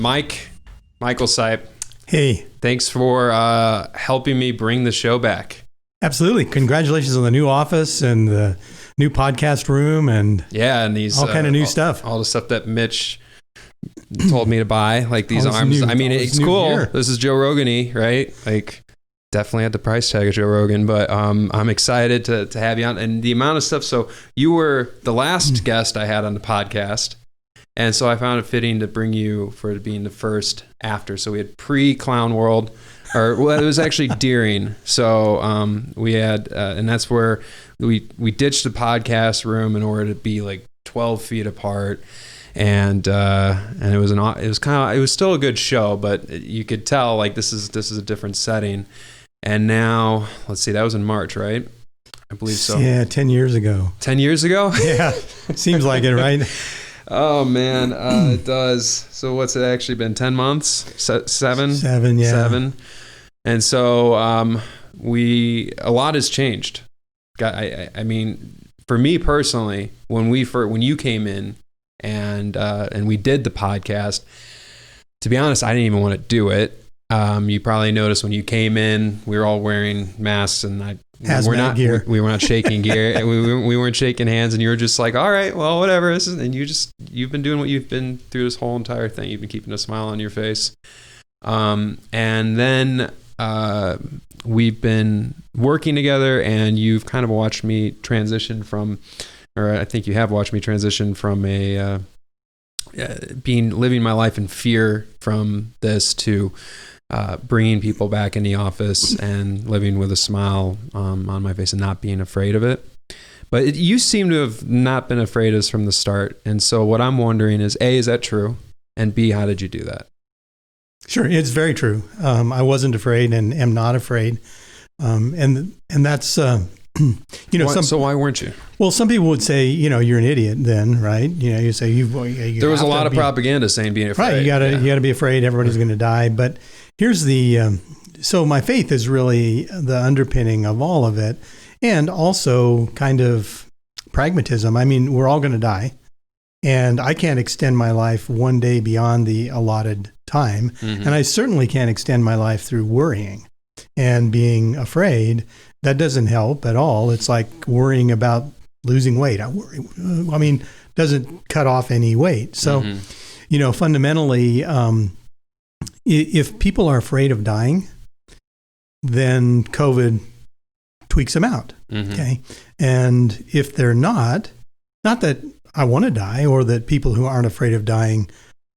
Michael Sipe. Hey. Thanks for helping me bring the show back. Absolutely. Congratulations on the new office and the new podcast room and these all kind of new stuff. All the stuff that Mitch told me to buy, like these arms. It's cool. Gear. This is Joe Rogan-y, right? Like definitely had the price tag of Joe Rogan, but I'm excited to have you on and the amount of stuff. So you were the last guest I had on the podcast. And so I found it fitting to bring you for being the first after. So we had pre-Clown World, it was actually during. So we had, and that's where we ditched the podcast room in order to be like 12 feet apart. And it was still a good show, but you could tell like this is a different setting. And now, let's see, that was in March, right? I believe so. Yeah, 10 years ago. 10 years ago? Yeah, seems like it, right? Oh man, it does. So what's it actually been? 10 months? 7? 7, yeah. 7. And so a lot has changed. I mean, for me personally, when you came in and we did the podcast, to be honest, I didn't even want to do it. You probably noticed when you came in, we were all wearing masks and gear. We were not shaking gear. And we weren't shaking hands, and you were just like, all right, well, whatever. You've been doing what you've been through this whole entire thing. You've been keeping a smile on your face. And then we've been working together, and you've kind of watched me transition from, or I think you have watched me transition from living my life in fear from this to bringing people back in the office and living with a smile on my face and not being afraid of it. But you seem to have not been afraid of this from the start. And so what I'm wondering is, A, is that true? And B, how did you do that? Sure, it's very true. I wasn't afraid and am not afraid. And that's, so why weren't you? Well, some people would say, you're an idiot then, right? You say there was a lot of propaganda saying being afraid. Right, you got to be afraid. Everybody's going to die. But here's so my faith is really the underpinning of all of it, and also kind of pragmatism. I mean, we're all going to die, and I can't extend my life one day beyond the allotted time, and I certainly can't extend my life through worrying and being afraid. That doesn't help at all. It's like worrying about losing weight. Doesn't cut off any weight. So, fundamentally, if people are afraid of dying, then COVID tweaks them out. Okay. And if they're not that I want to die or that people who aren't afraid of dying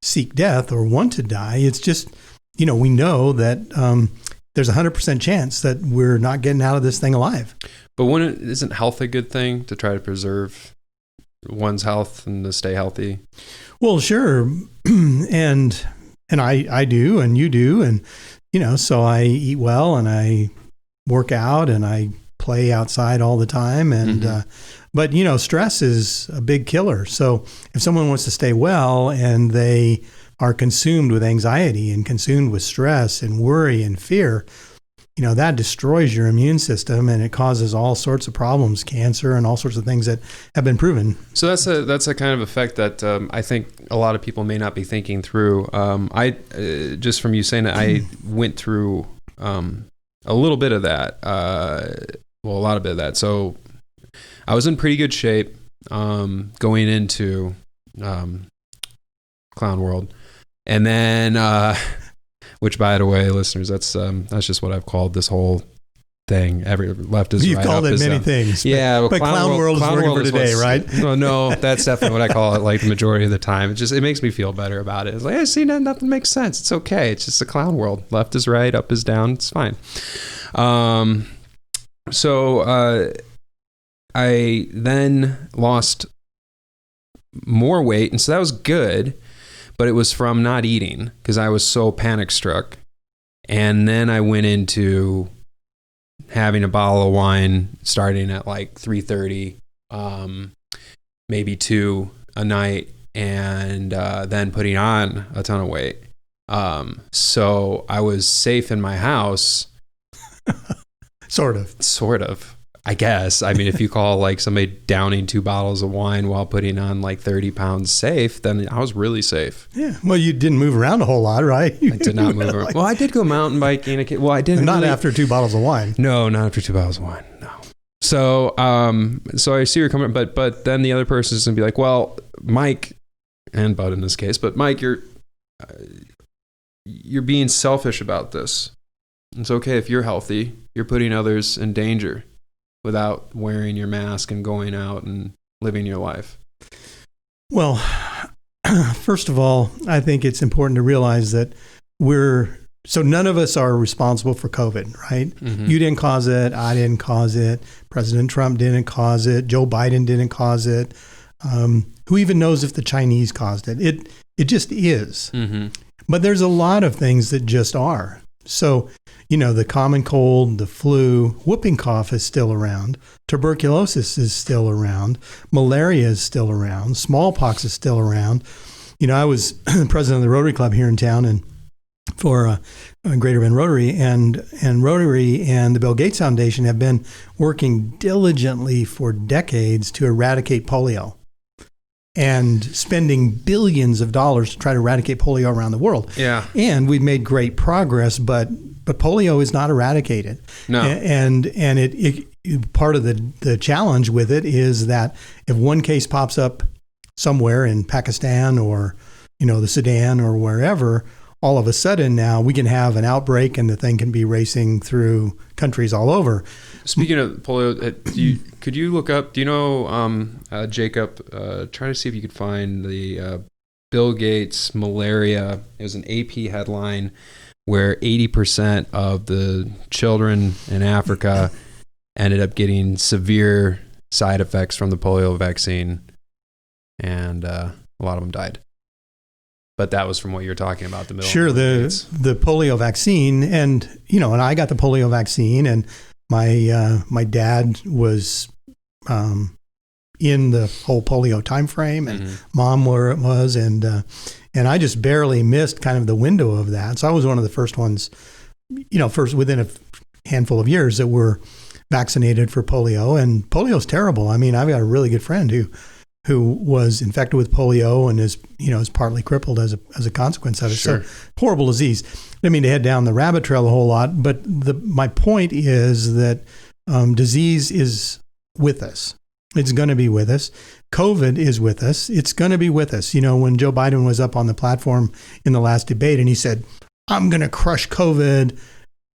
seek death or want to die. It's just, we know that, there's a 100% chance that we're not getting out of this thing alive. But isn't health a good thing to try to preserve one's health and to stay healthy? Well, sure. And I do, and you do. And, so I eat well and I work out and I play outside all the time. And, but stress is a big killer. So if someone wants to stay well and they are consumed with anxiety and consumed with stress and worry and fear, that destroys your immune system and it causes all sorts of problems, cancer and all sorts of things that have been proven. So that's a kind of effect that I think a lot of people may not be thinking through. I just from you saying that, I went through a little bit of that. A lot of bit of that. So I was in pretty good shape going into Clown World. And then, which by the way, listeners, that's just what I've called this whole thing. Every left is You've right. You've called it many things. Yeah. But Clown World is working for today, right? No, that's definitely what I call it, like the majority of the time. It makes me feel better about it. It's like, see, nothing makes sense. It's okay. It's just a Clown World. Left is right, up is down. It's fine. So I then lost more weight. And so that was good. But it was from not eating because I was so panic struck. And then I went into having a bottle of wine starting at like 3:30, maybe 2 a night, and then putting on a ton of weight. So I was safe in my house. Sort of. I guess. I mean, if you call like somebody downing 2 bottles of wine while putting on like 30 pounds safe, then I was really safe. Yeah. Well, you didn't move around a whole lot, right? I did not move around. Well, I did go mountain biking. Well, I didn't. Not after 2 bottles of wine. No, not after 2 bottles of wine. No. So, so I see you're coming, but then the other person is gonna be like, well, Mike, and Bud in this case, but Mike, you're being selfish about this. It's okay if you're healthy. You're putting others in danger without wearing your mask and going out and living your life. Well, first of all, I think it's important to realize that so none of us are responsible for COVID, right? Mm-hmm. You didn't cause it. I didn't cause it. President Trump didn't cause it. Joe Biden didn't cause it. Who even knows if the Chinese caused it? It just is. Mm-hmm. But there's a lot of things that just are. So, the common cold, the flu, whooping cough is still around. Tuberculosis is still around. Malaria is still around. Smallpox is still around. I was president of the Rotary Club here in town and for Greater Bend Rotary, and Rotary and the Bill Gates Foundation have been working diligently for decades to eradicate polio and spending billions of dollars to try to eradicate polio around the world. Yeah. And we've made great progress, but polio is not eradicated. No. And it part of the challenge with it is that if one case pops up somewhere in Pakistan or, the Sudan or wherever, all of a sudden now we can have an outbreak and the thing can be racing through countries all over. Speaking of polio, could you look up, do you know, Jacob, try to see if you could find the Bill Gates malaria. It was an AP headline where 80% of the children in Africa ended up getting severe side effects from the polio vaccine, and a lot of them died. But that was from what you're talking about. The middle. Sure, the polio vaccine, and and I got the polio vaccine, and my dad was in the whole polio time frame, and mom where it was, and I just barely missed kind of the window of that. So I was one of the first ones, first within a handful of years that were vaccinated for polio, and polio is terrible. I mean, I've got a really good friend who was infected with polio and is partly crippled as a consequence of it. Sure. So horrible disease. I didn't mean to head down the rabbit trail a whole lot, but my point is that disease is with us. It's going to be with us. COVID is with us. It's going to be with us. When Joe Biden was up on the platform in the last debate and he said, I'm going to crush COVID,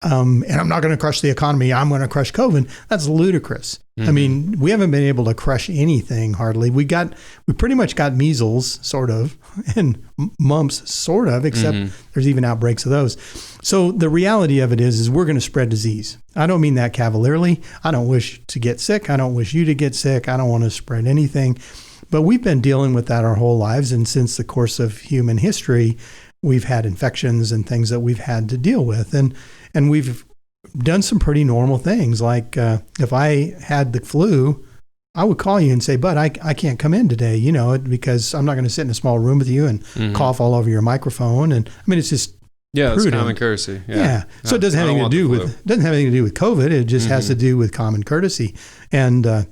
and I'm not going to crush the economy. I'm going to crush COVID. That's ludicrous. I mean, we haven't been able to crush anything hardly. We pretty much got measles, sort of, and mumps, sort of, except there's even outbreaks of those. So the reality of it is we're going to spread disease. I don't mean that cavalierly. I don't wish to get sick. I don't wish you to get sick. I don't want to spread anything. But we've been dealing with that our whole lives. And since the course of human history, we've had infections and things that we've had to deal with. And we've done some pretty normal things. Like if I had the flu, I would call you and say, Bud, I can't come in today, because I'm not going to sit in a small room with you and cough all over your microphone. And I mean, it's just prudent. It's common courtesy. Yeah. So it doesn't have anything to do with COVID. It just has to do with common courtesy. And, I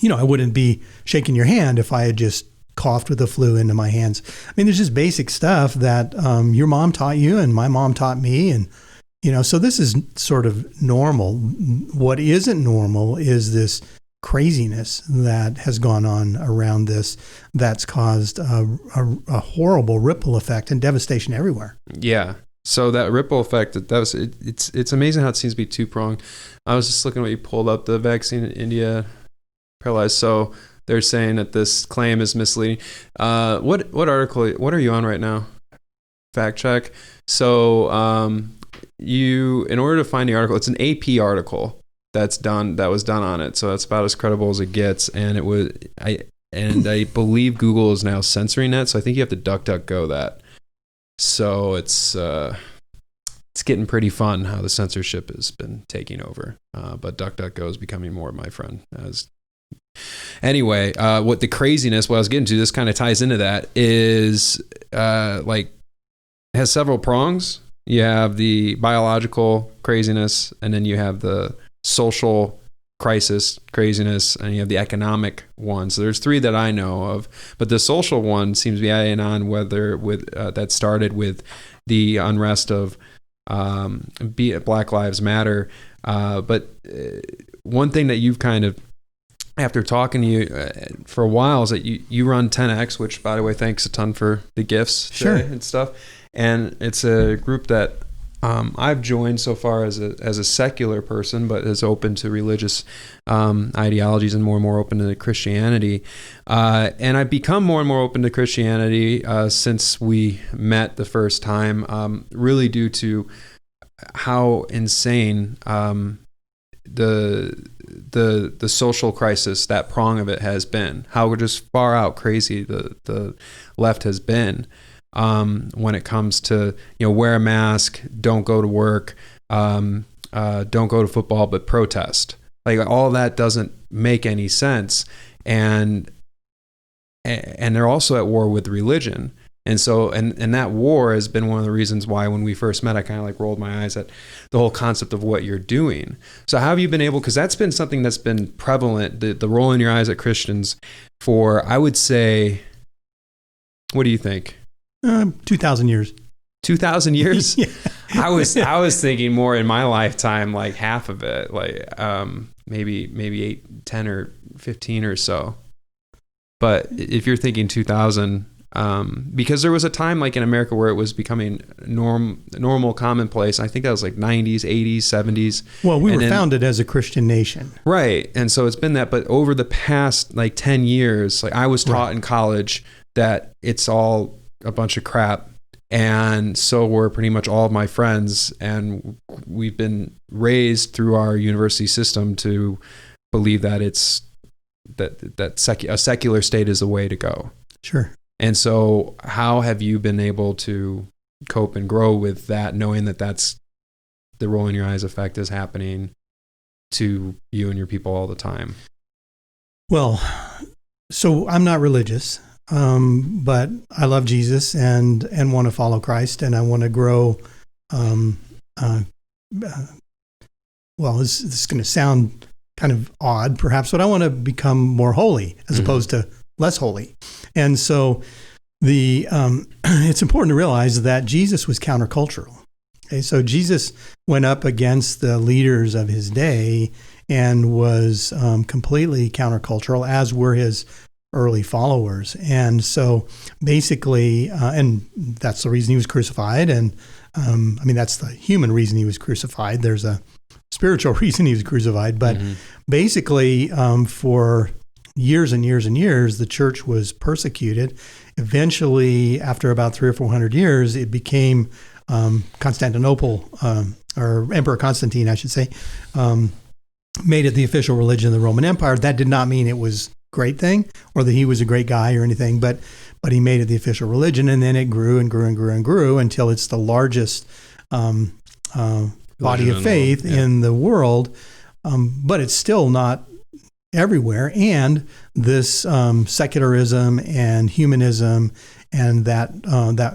wouldn't be shaking your hand if I had just coughed with the flu into my hands. I mean, there's just basic stuff that your mom taught you and my mom taught me. And, so this is sort of normal. What isn't normal is this craziness that has gone on around this that's caused a horrible ripple effect and devastation everywhere. Yeah. So that ripple effect, it's amazing how it seems to be two-pronged. I was just looking at what you pulled up, the vaccine in India paralyzed. So they're saying that this claim is misleading. What article, what are you on right now? Fact check. So in order to find the article, it's an AP article that was done on it. So that's about as credible as it gets. And I believe Google is now censoring that. So I think you have to DuckDuckGo that. So it's getting pretty fun how the censorship has been taking over. But DuckDuckGo is becoming more of my friend. Anyway, what the craziness, what I was getting to, this kind of ties into that, is has several prongs. You have the biological craziness, and then you have the social crisis, craziness, and you have the economic one. So there's three that I know of, but the social one seems to be adding on, whether with that started with the unrest of be it Black Lives Matter. But one thing that you've kind of, after talking to you for a while, is that you run 10X, which, by the way, thanks a ton for the gifts today and stuff. And it's a group that I've joined so far as a secular person, but is open to religious ideologies and more open to Christianity. And I've become more and more open to Christianity since we met the first time, really due to how insane the social crisis, that prong of it, has been. How just far out crazy the left has been. When it comes to, wear a mask, don't go to work, don't go to football, but protest. Like, all that doesn't make any sense. And they're also at war with religion. And so, and that war has been one of the reasons why when we first met, I kind of like rolled my eyes at the whole concept of what you're doing. So how have you been able, because that's been something that's been prevalent, the rolling your eyes at Christians for, I would say, what do you think? 2,000 years. 2,000 years? Yeah. I was thinking more in my lifetime, like half of it, like maybe 8, 10 or 15 or so. But if you're thinking 2,000, because there was a time like in America where it was becoming normal, commonplace. I think that was like 90s, 80s, 70s. Well, we were founded as a Christian nation. Right. And so it's been that, but over the past like 10 years, like I was taught in college that it's all a bunch of crap. And so were pretty much all of my friends. And we've been raised through our university system to believe that it's a secular state is the way to go. Sure. And so how have you been able to cope and grow with that, knowing that that's the rolling your eyes effect is happening to you and your people all the time? Well, so I'm not religious. But I love Jesus and want to follow Christ, and I want to grow. Well, this is going to sound kind of odd, perhaps, but I want to become more holy as opposed to less holy. And so it's important to realize that Jesus was countercultural. Okay, so Jesus went up against the leaders of his day and was completely countercultural, as were his early followers. And so basically, and that's the reason he was crucified. And that's the human reason he was crucified. There's a spiritual reason he was crucified. But basically, for years and years and years, the church was persecuted. Eventually, after about 300 or 400 years, it became Constantinople, or Emperor Constantine, I should say, made it the official religion of the Roman Empire. That did not mean it was great thing or that he was a great guy or anything, but he made it the official religion, and then it grew and grew and grew and grew until it's the largest body of faith in the world. But it's still not everywhere. And this secularism and humanism and that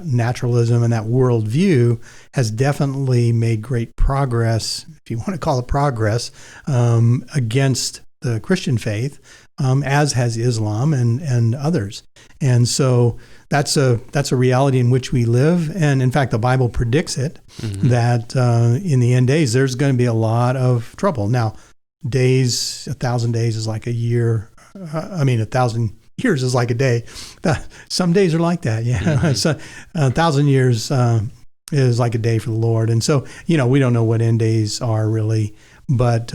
naturalism and that worldview has definitely made great progress, if you want to call it progress, against the Christian faith. As has Islam and others. And so that's a reality in which we live. And in fact, the Bible predicts it, that in the end days, there's going to be a lot of trouble. Now, 1,000 days is like a year. 1,000 years is like a day. Some days are like that. Yeah. So 1,000 years is like a day for the Lord. And so, we don't know what end days are really, but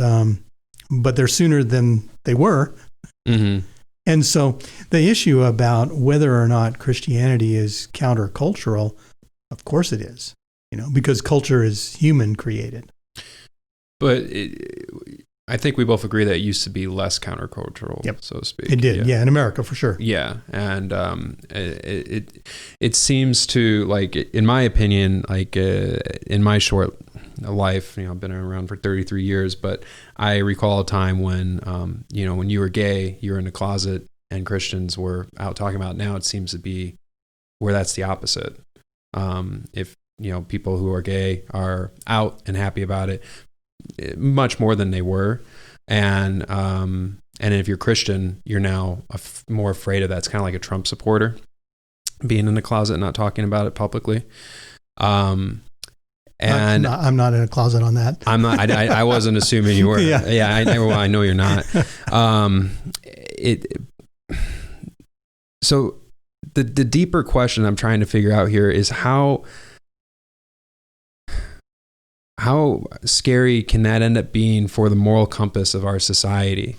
they're sooner than they were. And so the issue about whether or not Christianity is countercultural, of course it is, because culture is human created. But I think we both agree that it used to be less countercultural, so to speak. It did, in America for sure. Yeah, and it seems to, like, in my opinion, like in my short life, I've been around for 33 years, but I recall a time when, when you were gay, you were in a closet and Christians were out talking about it. Now it seems to be where that's the opposite. If, people who are gay are out and happy about it, much more than they were. And if you're Christian, you're now more afraid of that. It's kind of like a Trump supporter, being in the closet, not talking about it publicly. And I'm not in a closet on that. I'm not. I wasn't assuming you were. Yeah. I know you're not. So the deeper question I'm trying to figure out here is how scary can that end up being for the moral compass of our society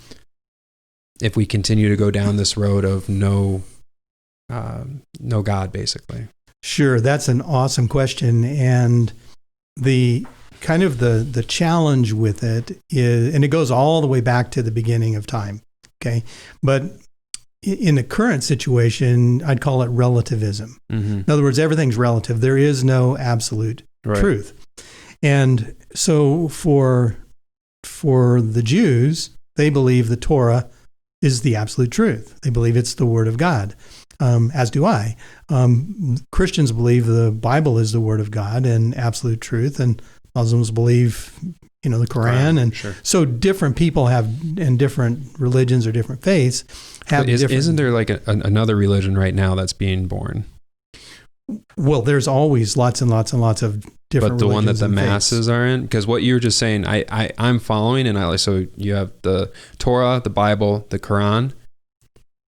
if we continue to go down this road of no God, basically? Sure, that's an awesome question, and the kind of the challenge with it is, and it goes all the way back to the beginning of time. Okay, but in the current situation, I'd call it relativism. Mm-hmm. In other words, everything's relative. There is no absolute truth. And so for the Jews, they believe the Torah is the absolute truth. They believe it's the Word of God, as do I. Christians believe the Bible is the Word of God and absolute truth, and Muslims believe, the Quran. And sure. So different people have, and different religions or different faiths have different... Isn't there like another religion right now that's being born? Well, there's always lots and lots and lots of different. But the one that the masses are in, because what you were just saying, I'm following, and so you have the Torah, the Bible, the Quran.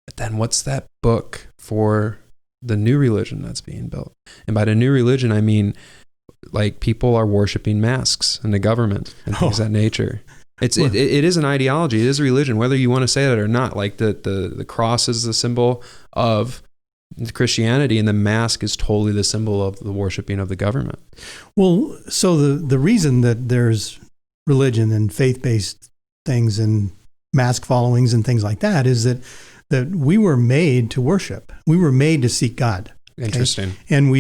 But then what's that book for the new religion that's being built? And by the new religion, I mean like people are worshiping masks and the government and things of that nature. It is an ideology. It is a religion, whether you want to say that or not. Like the cross is the symbol of Christianity, and the mask is totally the symbol of the worshiping of the government. Well, so the reason that there's religion and faith-based things and mask followings and things like that is that we were made to worship. We were made to seek God. Okay? Interesting. And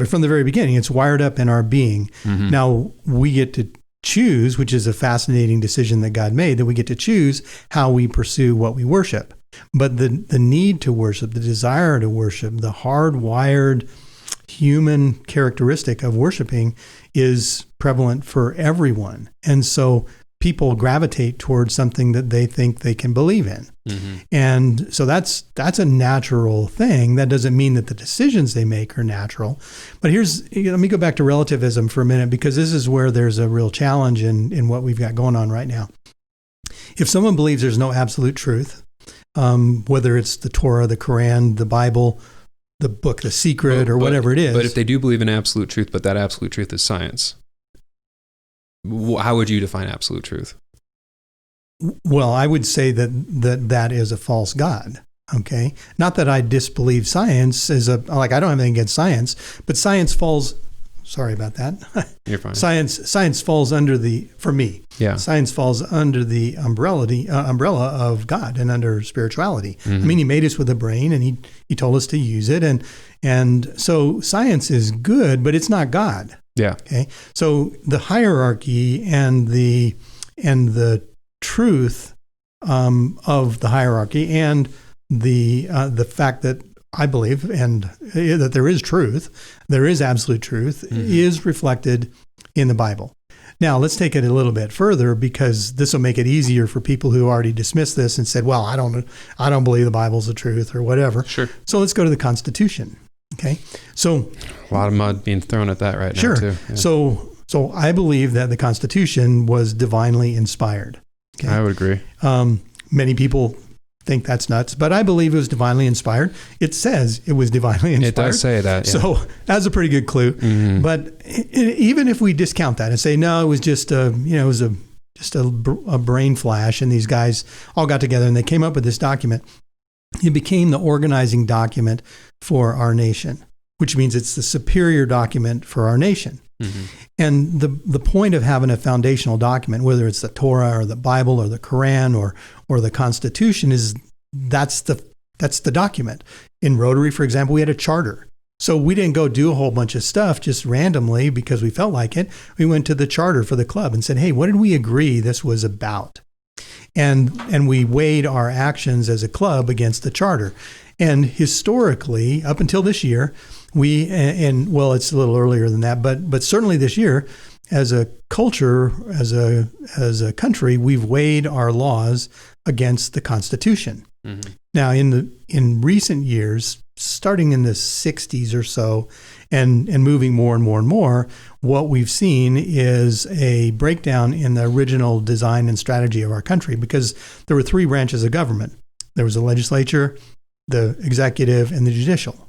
from the very beginning, it's wired up in our being. Mm-hmm. Now we get to choose, which is a fascinating decision that God made, that we get to choose how we pursue what we worship. But the need to worship, the desire to worship, the hardwired human characteristic of worshiping is prevalent for everyone. And so people gravitate towards something that they think they can believe in. Mm-hmm. And so that's a natural thing. That doesn't mean that the decisions they make are natural. But let me go back to relativism for a minute, because this is where there's a real challenge in what we've got going on right now. If someone believes there's no absolute truth, whether it's the Torah, the Quran, the Bible, the book, The Secret, or whatever it is. But if they do believe in absolute truth, but that absolute truth is science, how would you define absolute truth? Well, I would say that is a false God. Okay, not that I disbelieve science I don't have anything against science, but science falls. Sorry about that. You're fine. Science falls under for me. Yeah. Science falls under the umbrella of God and under spirituality. Mm-hmm. I mean, He made us with a brain, and He told us to use it, and so science is good, but it's not God. Yeah. Okay. So the hierarchy and the truth of the hierarchy and the fact that I believe and that there is truth, there is absolute truth, mm-hmm. is reflected in the Bible. Now, let's take it a little bit further, because this will make it easier for people who already dismissed this and said, well, I don't believe the Bible's the truth or whatever. Sure. So let's go to the Constitution. Okay. So a lot of mud being thrown at that right now, too. Yeah. So I believe that the Constitution was divinely inspired. Okay? I would agree. Many people think that's nuts, but I believe it was divinely inspired. It says it was divinely inspired. It does say that. Yeah. So that's a pretty good clue. Mm-hmm. But even if we discount that and say, no, it was just a brain flash, and these guys all got together and they came up with this document, it became the organizing document for our nation, which means it's the superior document for our nation. Mm-hmm. And the point of having a foundational document, whether it's the Torah or the Bible or the Quran or the Constitution, is that's the document. In Rotary, for example, we had a charter. So we didn't go do a whole bunch of stuff just randomly because we felt like it. We went to the charter for the club and said, hey, what did we agree this was about? And we weighed our actions as a club against the charter. And historically, up until this year, it's a little earlier than that, but certainly this year, as a culture, as a country, we've weighed our laws against the Constitution. Mm-hmm. Now, in recent years, starting in the 60s or so, and moving more and more and more, what we've seen is a breakdown in the original design and strategy of our country, because there were three branches of government. There was the legislature, the executive, and the judicial.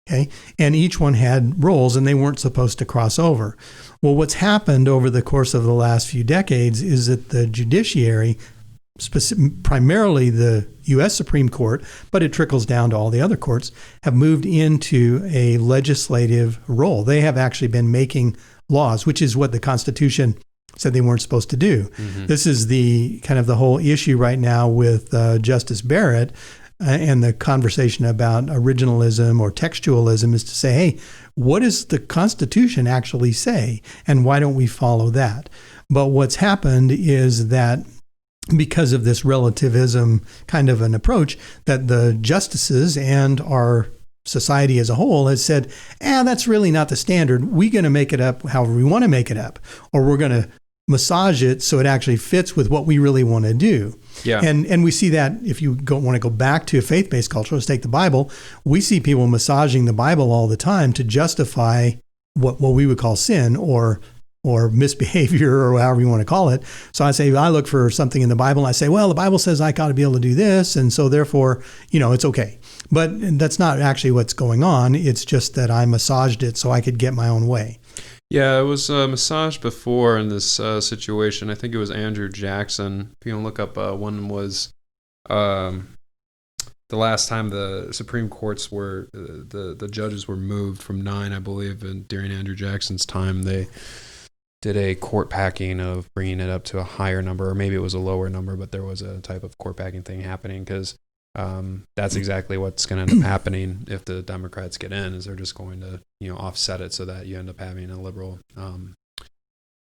Okay, and each one had roles, and they weren't supposed to cross over. Well, what's happened over the course of the last few decades is that the judiciary, primarily the U.S. Supreme Court, but it trickles down to all the other courts, have moved into a legislative role. They have actually been making laws, which is what the Constitution said they weren't supposed to do. Mm-hmm. This is the kind of the whole issue right now with Justice Barrett and the conversation about originalism or textualism, is to say, hey, what does the Constitution actually say, and why don't we follow that? But what's happened is that because of this relativism kind of an approach, that the justices and our society as a whole has said, that's really not the standard. We're going to make it up however we want to make it up, or we're going to massage it so it actually fits with what we really want to do. Yeah. And we see that if you want to go back to a faith-based culture, let's take the Bible, we see people massaging the Bible all the time to justify what we would call sin or misbehavior, or however you want to call it. So I say, I look for something in the Bible, and I say, well, the Bible says I got to be able to do this, and so therefore, it's okay. But that's not actually what's going on. It's just that I massaged it so I could get my own way. Yeah, it was massaged before in this situation. I think it was Andrew Jackson. If you want to look up, one was the last time the Supreme Courts were, the judges were moved from 9, I believe, and during Andrew Jackson's time, they did a court packing of bringing it up to a higher number, or maybe it was a lower number, but there was a type of court packing thing happening, because that's exactly what's going to end up happening if the Democrats get in, is they're just going to offset it so that you end up having a liberal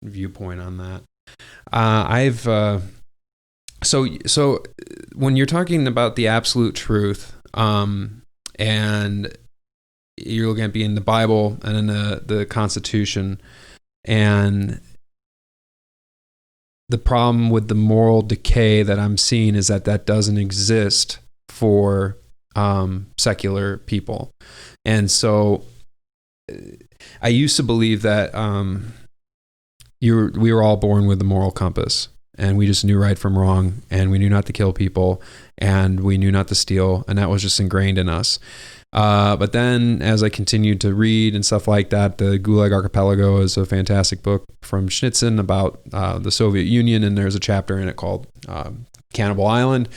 viewpoint on that. So when you're talking about the absolute truth, and you're looking at being the Bible and then the Constitution, and the problem with the moral decay that I'm seeing is that doesn't exist for secular people. And so I used to believe that we were all born with a moral compass, and we just knew right from wrong, and we knew not to kill people, and we knew not to steal, and that was just ingrained in us. But then as I continued to read and stuff like that, the Gulag Archipelago is a fantastic book from Schnitzen about the Soviet Union, and there's a chapter in it called Cannibal Island,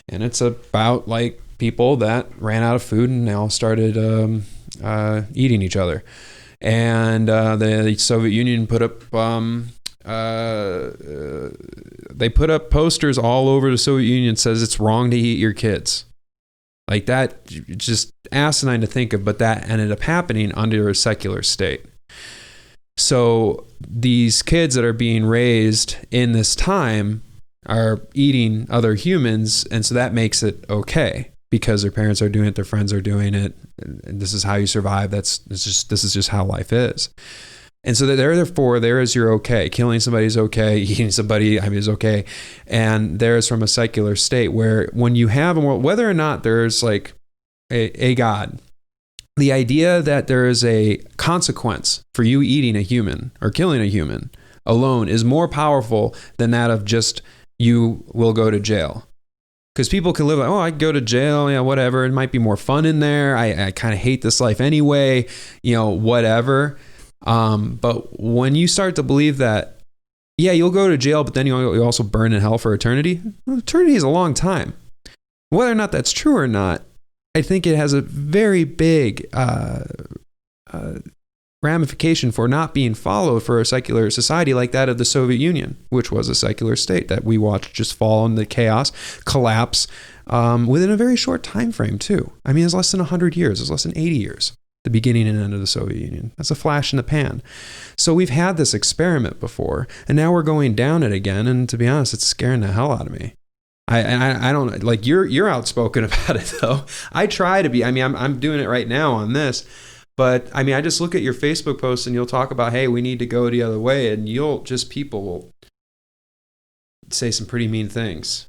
and it's about like people that ran out of food and they all started eating each other. And the Soviet Union put up they put up posters all over the Soviet Union that says it's wrong to eat your kids. Like that, just asinine to think of, but that ended up happening under a secular state. So these kids that are being raised in this time are eating other humans, and so that makes it okay because their parents are doing it, their friends are doing it, and this is how you survive. This is just how life is. And so therefore, there is your okay. Killing somebody is okay. Eating somebody, is okay. And there is from a secular state where when you have a world, whether or not there's like a God, the idea that there is a consequence for you eating a human or killing a human alone is more powerful than that of just you will go to jail. Because people can live like, I go to jail, whatever. It might be more fun in there. I kind of hate this life anyway, whatever. But when you start to believe that, you'll go to jail, but then you'll also burn in hell for eternity. Well, eternity is a long time. Whether or not that's true or not, I think it has a very big ramification for not being followed for a secular society like that of the Soviet Union, which was a secular state that we watched just fall into chaos, collapse within a very short time frame too. It's less than 100 years. It's less than 80 years. The beginning and end of the Soviet Union. That's a flash in the pan. So we've had this experiment before, and now we're going down it again. And to be honest, it's scaring the hell out of me. I don't like you're outspoken about it though. I try to be. I'm doing it right now on this, But I mean, I just look at your Facebook posts and you'll talk about, hey, we need to go the other way. And people will say some pretty mean things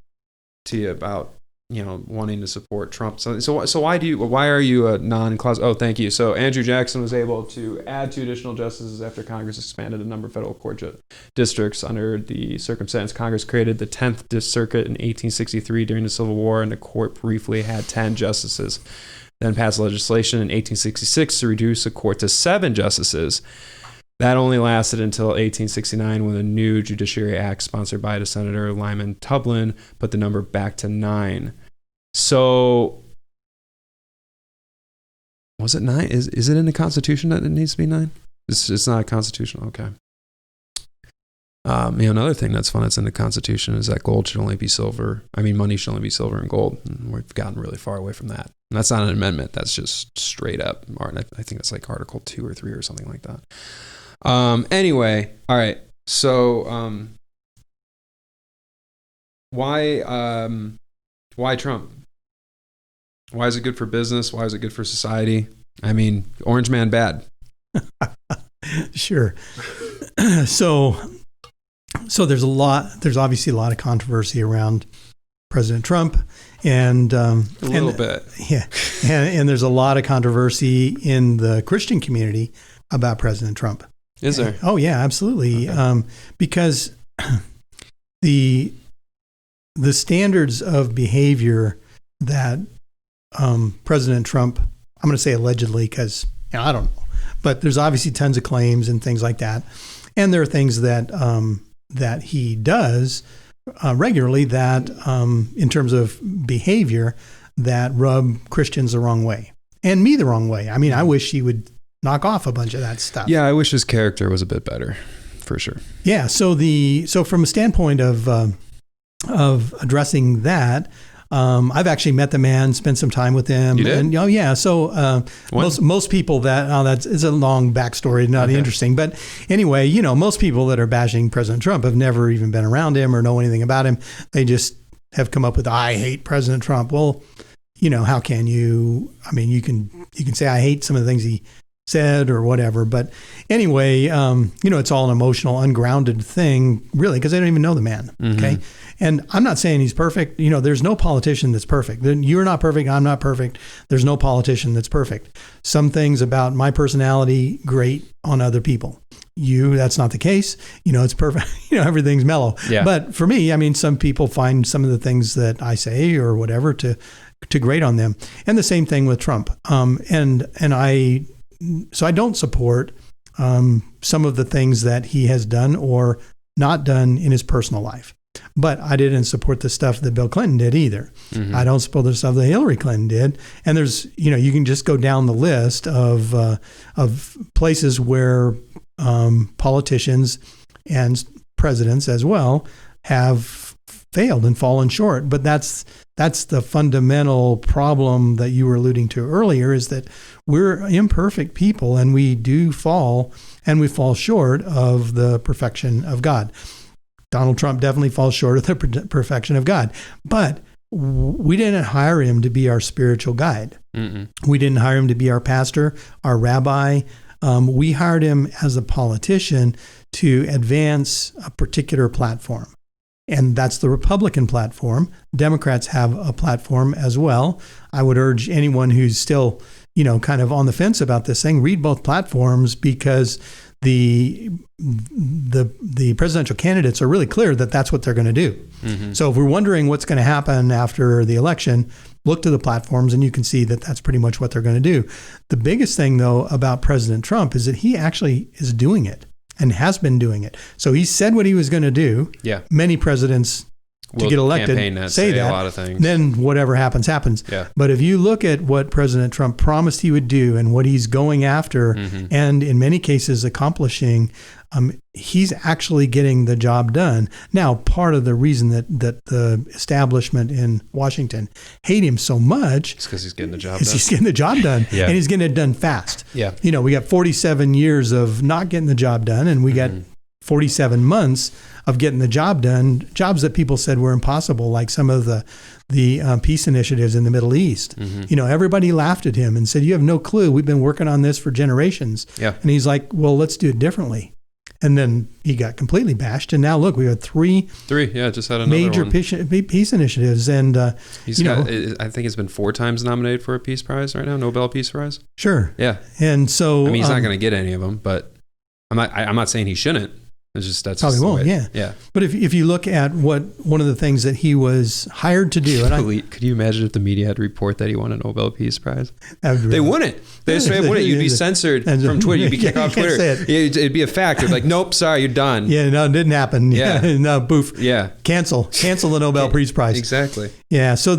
to you about, wanting to support Trump. So why are you a non-class? Oh, thank you. So Andrew Jackson was able to add 2 additional justices after Congress expanded the number of federal court districts under the circumstance. Congress created the 10th Circuit in 1863 during the Civil War, and the court briefly had 10 justices. Then passed legislation in 1866 to reduce the court to 7 justices. That only lasted until 1869 when a new Judiciary Act sponsored by the Senator Lyman Tubman put the number back to 9. So, was it 9? Is it in the Constitution that it needs to be 9? It's not constitutional. Okay. Another thing that's fun that's in the Constitution is that gold should only be silver. Money should only be silver and gold. And we've gotten really far away from that. And that's not an amendment. That's just straight up. I think it's like Article 2 or 3 or something like that. Anyway, all right. So, why Trump? Why is it good for business? Why is it good for society? Orange man bad. Sure. So there's obviously a lot of controversy around President Trump, and a little bit. Yeah. And there's a lot of controversy in the Christian community about President Trump. Is there? Oh yeah, absolutely. Okay. Because the standards of behavior that President Trump, I'm going to say allegedly because I don't know, but there's obviously tons of claims and things like that, and there are things that he does regularly that in terms of behavior that rub Christians the wrong way and me the wrong way. I wish he would knock off a bunch of that stuff. Yeah, I wish his character was a bit better, for sure. Yeah, so from a standpoint of addressing that, I've actually met the man, spent some time with him. You did? And, oh yeah, so most people that's a long backstory, not interesting. But anyway, most people that are bashing President Trump have never even been around him or know anything about him. They just have come up with, I hate President Trump. Well, how can you? You can say I hate some of the things he said or whatever. But anyway, it's all an emotional, ungrounded thing, really, because they don't even know the man. Mm-hmm. Okay. And I'm not saying he's perfect. There's no politician that's perfect. You're not perfect. I'm not perfect. There's no politician that's perfect. Some things about my personality, great on other people. That's not the case. It's perfect. Everything's mellow. Yeah. But for me, some people find some of the things that I say or whatever to grate on them. And the same thing with Trump. So I don't support some of the things that he has done or not done in his personal life. But I didn't support the stuff that Bill Clinton did either. Mm-hmm. I don't support the stuff that Hillary Clinton did. And there's, you can just go down the list of places where politicians and presidents as well have failed and fallen short. But that's the fundamental problem that you were alluding to earlier, is that we're imperfect people and we do fall, and we fall short of the perfection of God. Donald Trump definitely falls short of the perfection of God. But we didn't hire him to be our spiritual guide. Mm-mm. We didn't hire him to be our pastor, our rabbi. We hired him as a politician to advance a particular platform. And that's the Republican platform. Democrats have a platform as well. I would urge anyone who's still, kind of on the fence about this thing, read both platforms, because the presidential candidates are really clear that that's what they're going to do. Mm-hmm. So if we're wondering what's going to happen after the election, look to the platforms and you can see that that's pretty much what they're going to do. The biggest thing, though, about President Trump is that he actually is doing it and has been doing it. So he said what he was going to do. Yeah. Many presidents to get elected say that. A lot of things. Then whatever happens, happens. Yeah. But if you look at what President Trump promised he would do and what he's going after, mm-hmm. and in many cases accomplishing, he's actually getting the job done. Now, part of the reason that the establishment in Washington hate him so much is because he's getting the job done. He's getting the job done, yeah. And he's getting it done fast. Yeah. We got 47 years of not getting the job done, and we got 47 months of getting the job done, jobs that people said were impossible, like some of the peace initiatives in the Middle East. Everybody laughed at him and said, "You have no clue. We've been working on this for generations." Yeah. And he's like, "Well, let's do it differently." And then he got completely bashed. And now look, we had three, just had another major one. peace initiatives. And, I think he's been 4 times nominated for a Peace Prize right now, Nobel Peace Prize. Sure. Yeah. And so, I mean, he's not going to get any of them, but I'm not saying he shouldn't. It's just, that's probably just the won't. way. Yeah. But if you look at one of the things that he was hired to do, could you imagine if the media had to report that he won a Nobel Peace Prize? They wouldn't. They straight wouldn't. You'd be censored from Twitter. You'd be kicked off Twitter. It'd be a fact. It'd be like, nope, sorry, you're done. Yeah, no, it didn't happen. Yeah. No, boof. Yeah. Cancel the Nobel Peace Prize. Exactly. Yeah. So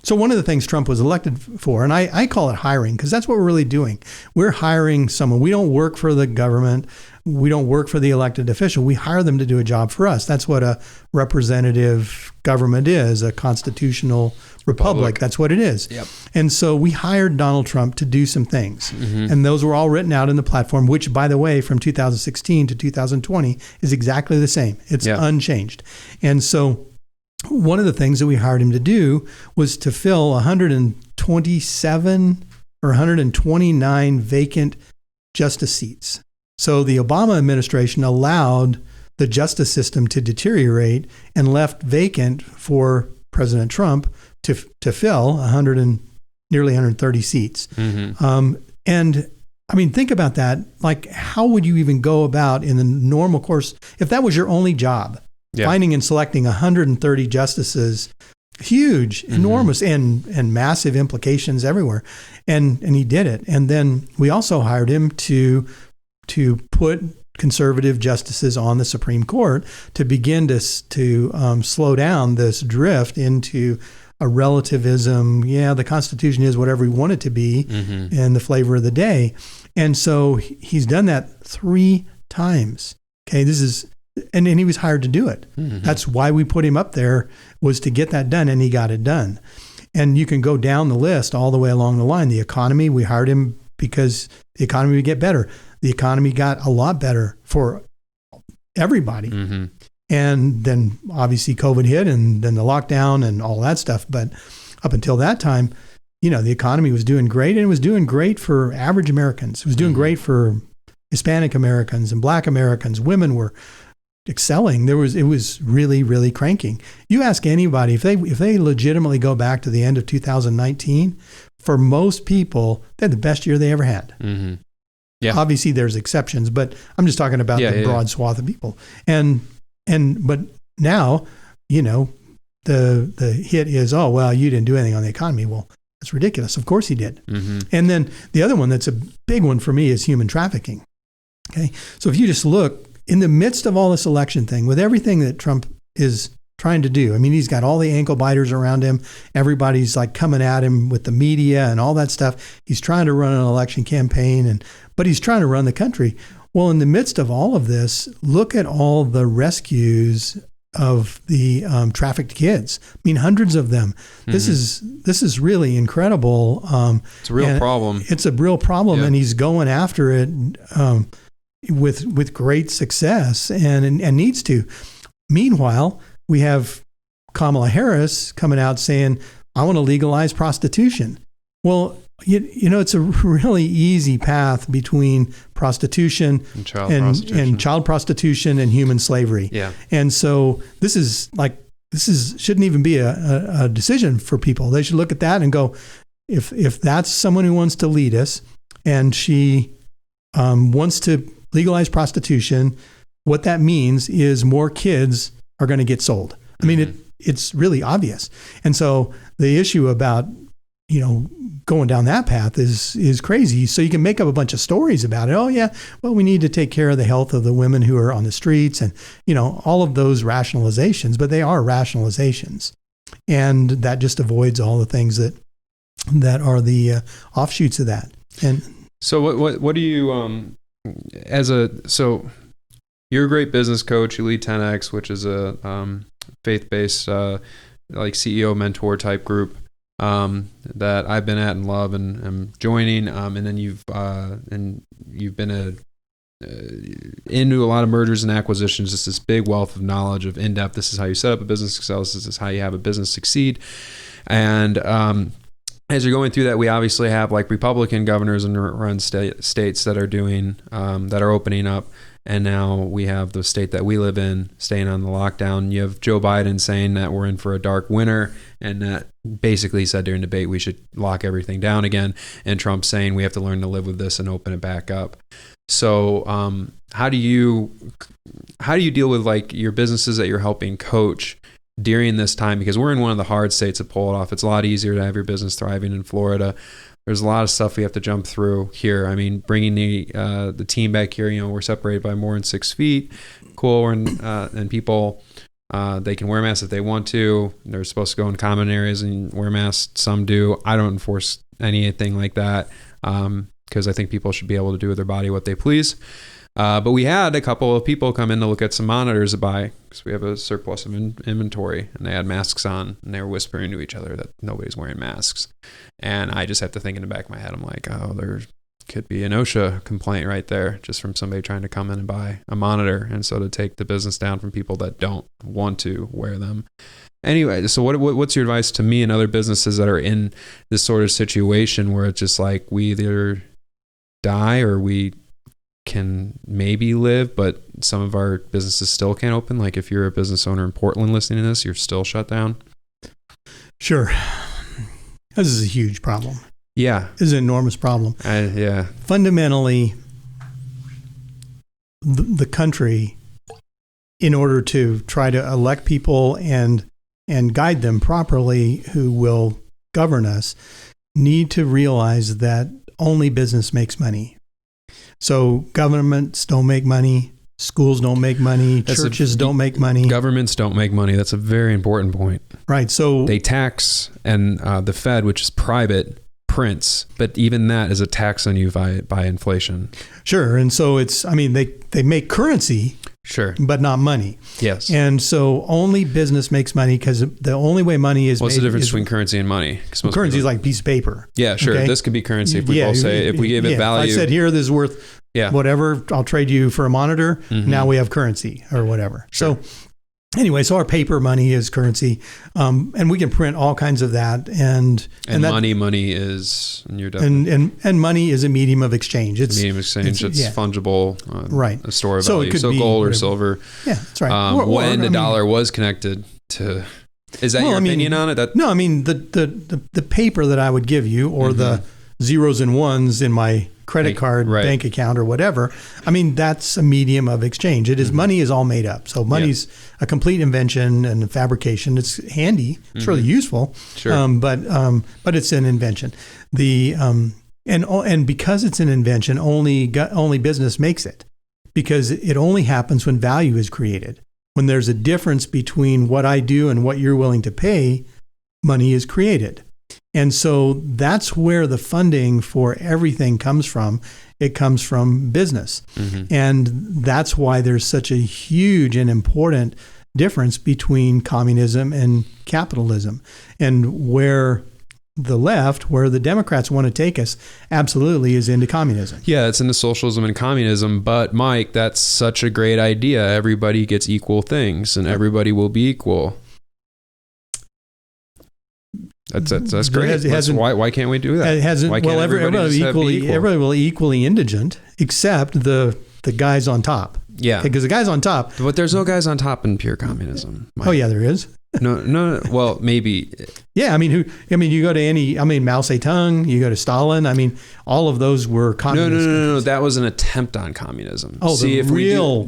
so one of the things Trump was elected for, and I call it hiring, because that's what we're really doing. We're hiring someone. We don't work for the government. We don't work for the elected official. We hire them to do a job for us. That's what a representative government is, a constitutional republic. That's what it is. Yep. And so we hired Donald Trump to do some things. And those were all written out in the platform, which, by the way, from 2016 to 2020 is exactly the same. It's unchanged. And so one of the things that we hired him to do was to fill 127 or 129 vacant justice seats. So the Obama administration allowed the justice system to deteriorate and left vacant for President Trump to fill nearly 130 seats. And I mean, think about that. Like, how would you even go about in the normal course if that was your only job? Finding and selecting 130 justices, huge, enormous, and massive implications everywhere. And he did it. And then we also hired him to put conservative justices on the Supreme Court to begin to slow down this drift into a relativism. Yeah, the Constitution is whatever we want it to be, and the flavor of the day. And so he's done that 3 times. Okay, and he was hired to do it. That's why we put him up there, was to get that done, and he got it done. And you can go down the list all the way along the line. The economy, we hired him because the economy would get better. The economy got a lot better for everybody. And then obviously COVID hit, and then the lockdown and all that stuff. But up until that time, the economy was doing great, and it was doing great for average Americans. It was doing great for Hispanic Americans and Black Americans. Women were excelling. It was really, really cranking. You ask anybody if they legitimately go back to the end of 2019, for most people, they had the best year they ever had. Yeah. Obviously there's exceptions, but I'm just talking about the broad swath of people. But now, the hit is, oh, well, you didn't do anything on the economy. Well, that's ridiculous. Of course he did. And then the other one that's a big one for me is human trafficking. Okay. So if you just look in the midst of all this election thing, with everything that Trump is trying to do, I mean, he's got all the ankle biters around him. Everybody's like coming at him with the media and all that stuff. He's trying to run an election campaign, but he's trying to run the country. Well, in the midst of all of this, look at all the rescues of the trafficked kids. I mean, hundreds of them. This is really incredible. It's a real problem. It's a real problem, and he's going after it with great success and needs to. Meanwhile, we have Kamala Harris coming out saying, I want to legalize prostitution. Well, it's a really easy path between prostitution and child prostitution and human slavery. Yeah. And so this shouldn't even be a decision for people. They should look at that and go, if that's someone who wants to lead us, and she wants to legalize prostitution, what that means is more kids are going to get sold. I mean, it's really obvious. And so the issue about, going down that path is crazy. So you can make up a bunch of stories about it. Oh yeah, well, we need to take care of the health of the women who are on the streets, and, all of those rationalizations, but they are rationalizations. And that just avoids all the things that are the offshoots of that. And so what do you, so you're a great business coach. You lead 10X, which is a faith-based like CEO mentor type group that I've been at and love and am joining. And then you've been into a lot of mergers and acquisitions, just this big wealth of knowledge of in-depth. This is how you set up a business success. This is how you have a business succeed. And as you're going through that, we obviously have like Republican governors and run states that are doing, that are opening up. And now we have the state that we live in staying on the lockdown. You have Joe Biden saying that we're in for a dark winter, and that basically said during debate we should lock everything down again. And Trump saying we have to learn to live with this and open it back up. So how do you deal with like your businesses that you're helping coach during this time? Because we're in one of the hard states to pull it off. It's a lot easier to have your business thriving in Florida. There's a lot of stuff we have to jump through here. I mean, bringing the team back here, we're separated by more than 6 feet. Cool. And people, they can wear masks if they want to. They're supposed to go in common areas and wear masks. Some do. I don't enforce anything like that because I think people should be able to do with their body what they please. But we had a couple of people come in to look at some monitors to buy because we have a surplus of inventory, and they had masks on, and they were whispering to each other that nobody's wearing masks. And I just have to think in the back of my head, I'm like, oh, there could be an OSHA complaint right there just from somebody trying to come in and buy a monitor. And so to take the business down from people that don't want to wear them. Anyway, so what's your advice to me and other businesses that are in this sort of situation where it's just like we either die or we can maybe live, but some of our businesses still can't open? Like if you're a business owner in Portland listening to this, you're still shut down. Sure. This is a huge problem. Yeah. This is an enormous problem. Yeah. Fundamentally, the country, in order to try to elect people and guide them properly who will govern us, need to realize that only business makes money. So governments don't make money. Schools don't make money. Churches don't make money. Governments don't make money. That's a very important point. Right. So they tax, and the Fed, which is private, prints, but even that is a tax on you by inflation. Sure. And so they make currency. Sure. But not money. Yes. And so only business makes money because the only way money is What's the difference between currency and money? Currency is like a piece of paper. Yeah, sure. Okay? This could be currency if we both say, if we give it value. If I said, here, this is worth whatever, I'll trade you for a monitor. Mm-hmm. Now we have currency or whatever. Sure. So anyway, so our paper money is currency, and we can print all kinds of that, and money is, and you're definitely, and money is a medium of exchange. It's medium of exchange. It's fungible, right? A store of value. So gold or silver. Yeah, that's right. When the dollar was connected to, is that your opinion on it? No, I mean the paper that I would give you, or the zeros and ones in my credit card, bank account, or whatever. I mean, that's a medium of exchange. It is money is all made up. So money's a complete invention and a fabrication. It's handy. It's really useful. Sure. But it's an invention. And because it's an invention, only business makes it, because it only happens when value is created. When there's a difference between what I do and what you're willing to pay, money is created. And so that's where the funding for everything comes from. It comes from business. Mm-hmm. And that's why there's such a huge and important difference between communism and capitalism. And where the Democrats want to take us absolutely is into communism. Yeah, it's into socialism and communism. But Mike, that's such a great idea. Everybody gets equal things and everybody will be equal. That's great. Why can't we do that? Everybody will be equally indigent, except the guys on top. Yeah, because the guys on top. But there's no guys on top in pure communism. Oh yeah, there is. No. Well, maybe. Yeah, you go to Mao Zedong, you go to Stalin. All of those were communist. No. That was an attempt on communism. Oh, the real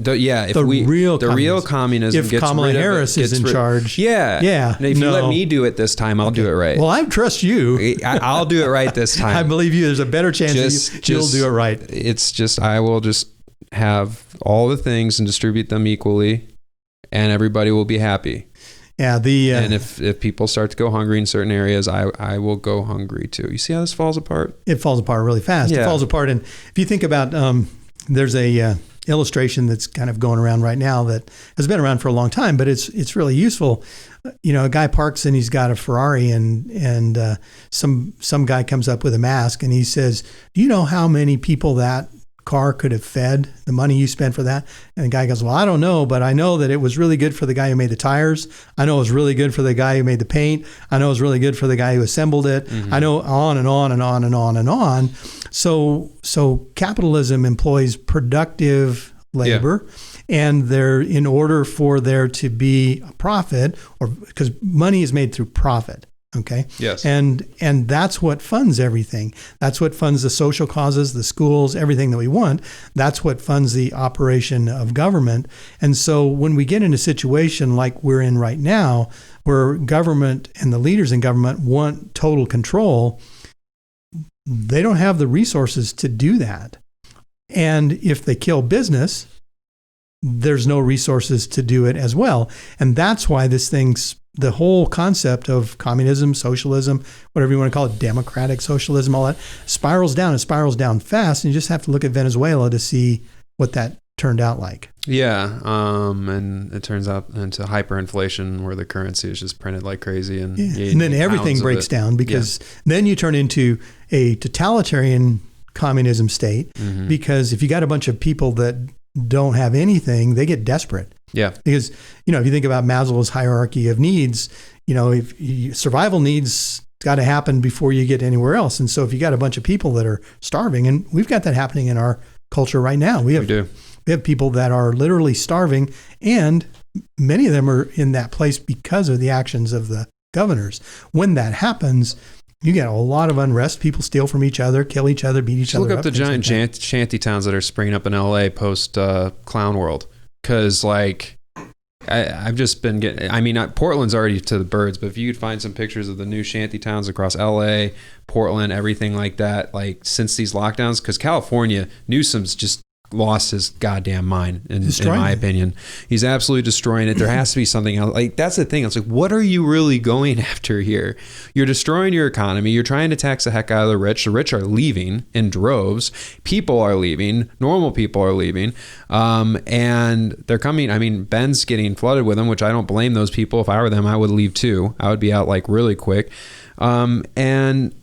communism. If Kamala Harris is in charge. Yeah. If you let me do it this time, I'll do it right. Well, I trust you. I'll do it right this time. I believe you. There's a better chance you'll do it right. It's just, I will just have all the things and distribute them equally, and everybody will be happy. Yeah, and if people start to go hungry in certain areas, I will go hungry too. You see how this falls apart? It falls apart really fast. Yeah. It falls apart, and if you think about, there's a illustration that's kind of going around right now that has been around for a long time, but it's really useful. A guy parks and he's got a Ferrari, and some guy comes up with a mask and he says, "Do you know how many people that car could have fed, the money you spent for that. And the guy goes, well, I don't know, but I know that it was really good for the guy who made the tires. I know it was really good for the guy who made the paint. I know it was really good for the guy who assembled it. Mm-hmm. I know on and on and on and on and on. So capitalism employs productive labor. Yeah. And in order for there to be a profit, or because money is made through profit, okay? Yes. And that's what funds everything. That's what funds the social causes, the schools, everything that we want. That's what funds the operation of government. And so when we get in a situation like we're in right now, where government and the leaders in government want total control, they don't have the resources to do that. And if they kill business, there's no resources to do it as well. And that's why the whole concept of communism, socialism, whatever you want to call it, democratic socialism, all that, spirals down and spirals down fast. And you just have to look at Venezuela to see what that turned out like. Yeah. And it turns out into hyperinflation where the currency is just printed like crazy. And then everything breaks down because then you turn into a totalitarian communism state, because if you got a bunch of people that don't have anything, they get desperate. Yeah. Because, if you think about Maslow's hierarchy of needs, survival needs got to happen before you get anywhere else. And so if you got a bunch of people that are starving, and we've got that happening in our culture right now. We have people that are literally starving, and many of them are in that place because of the actions of the governors. When that happens, you get a lot of unrest. People steal from each other, kill each other, beat each other up. Look up the giant shanty towns that are springing up in LA post Clown World. Because I've just been getting, Portland's already to the birds, but if you could find some pictures of the new shanty towns across LA, Portland, everything like that, like since these lockdowns, because California, Newsom's just lost his goddamn mind in my opinion. He's absolutely destroying it. There has to be something else. Like, that's the thing. It's like, what are you really going after here? You're destroying your economy. You're trying to tax the heck out of the rich. The rich are leaving in droves. People are leaving. Normal people are leaving. And they're coming. Ben's getting flooded with them, which I don't blame those people. If I were them, I would leave too. I would be out like really quick. And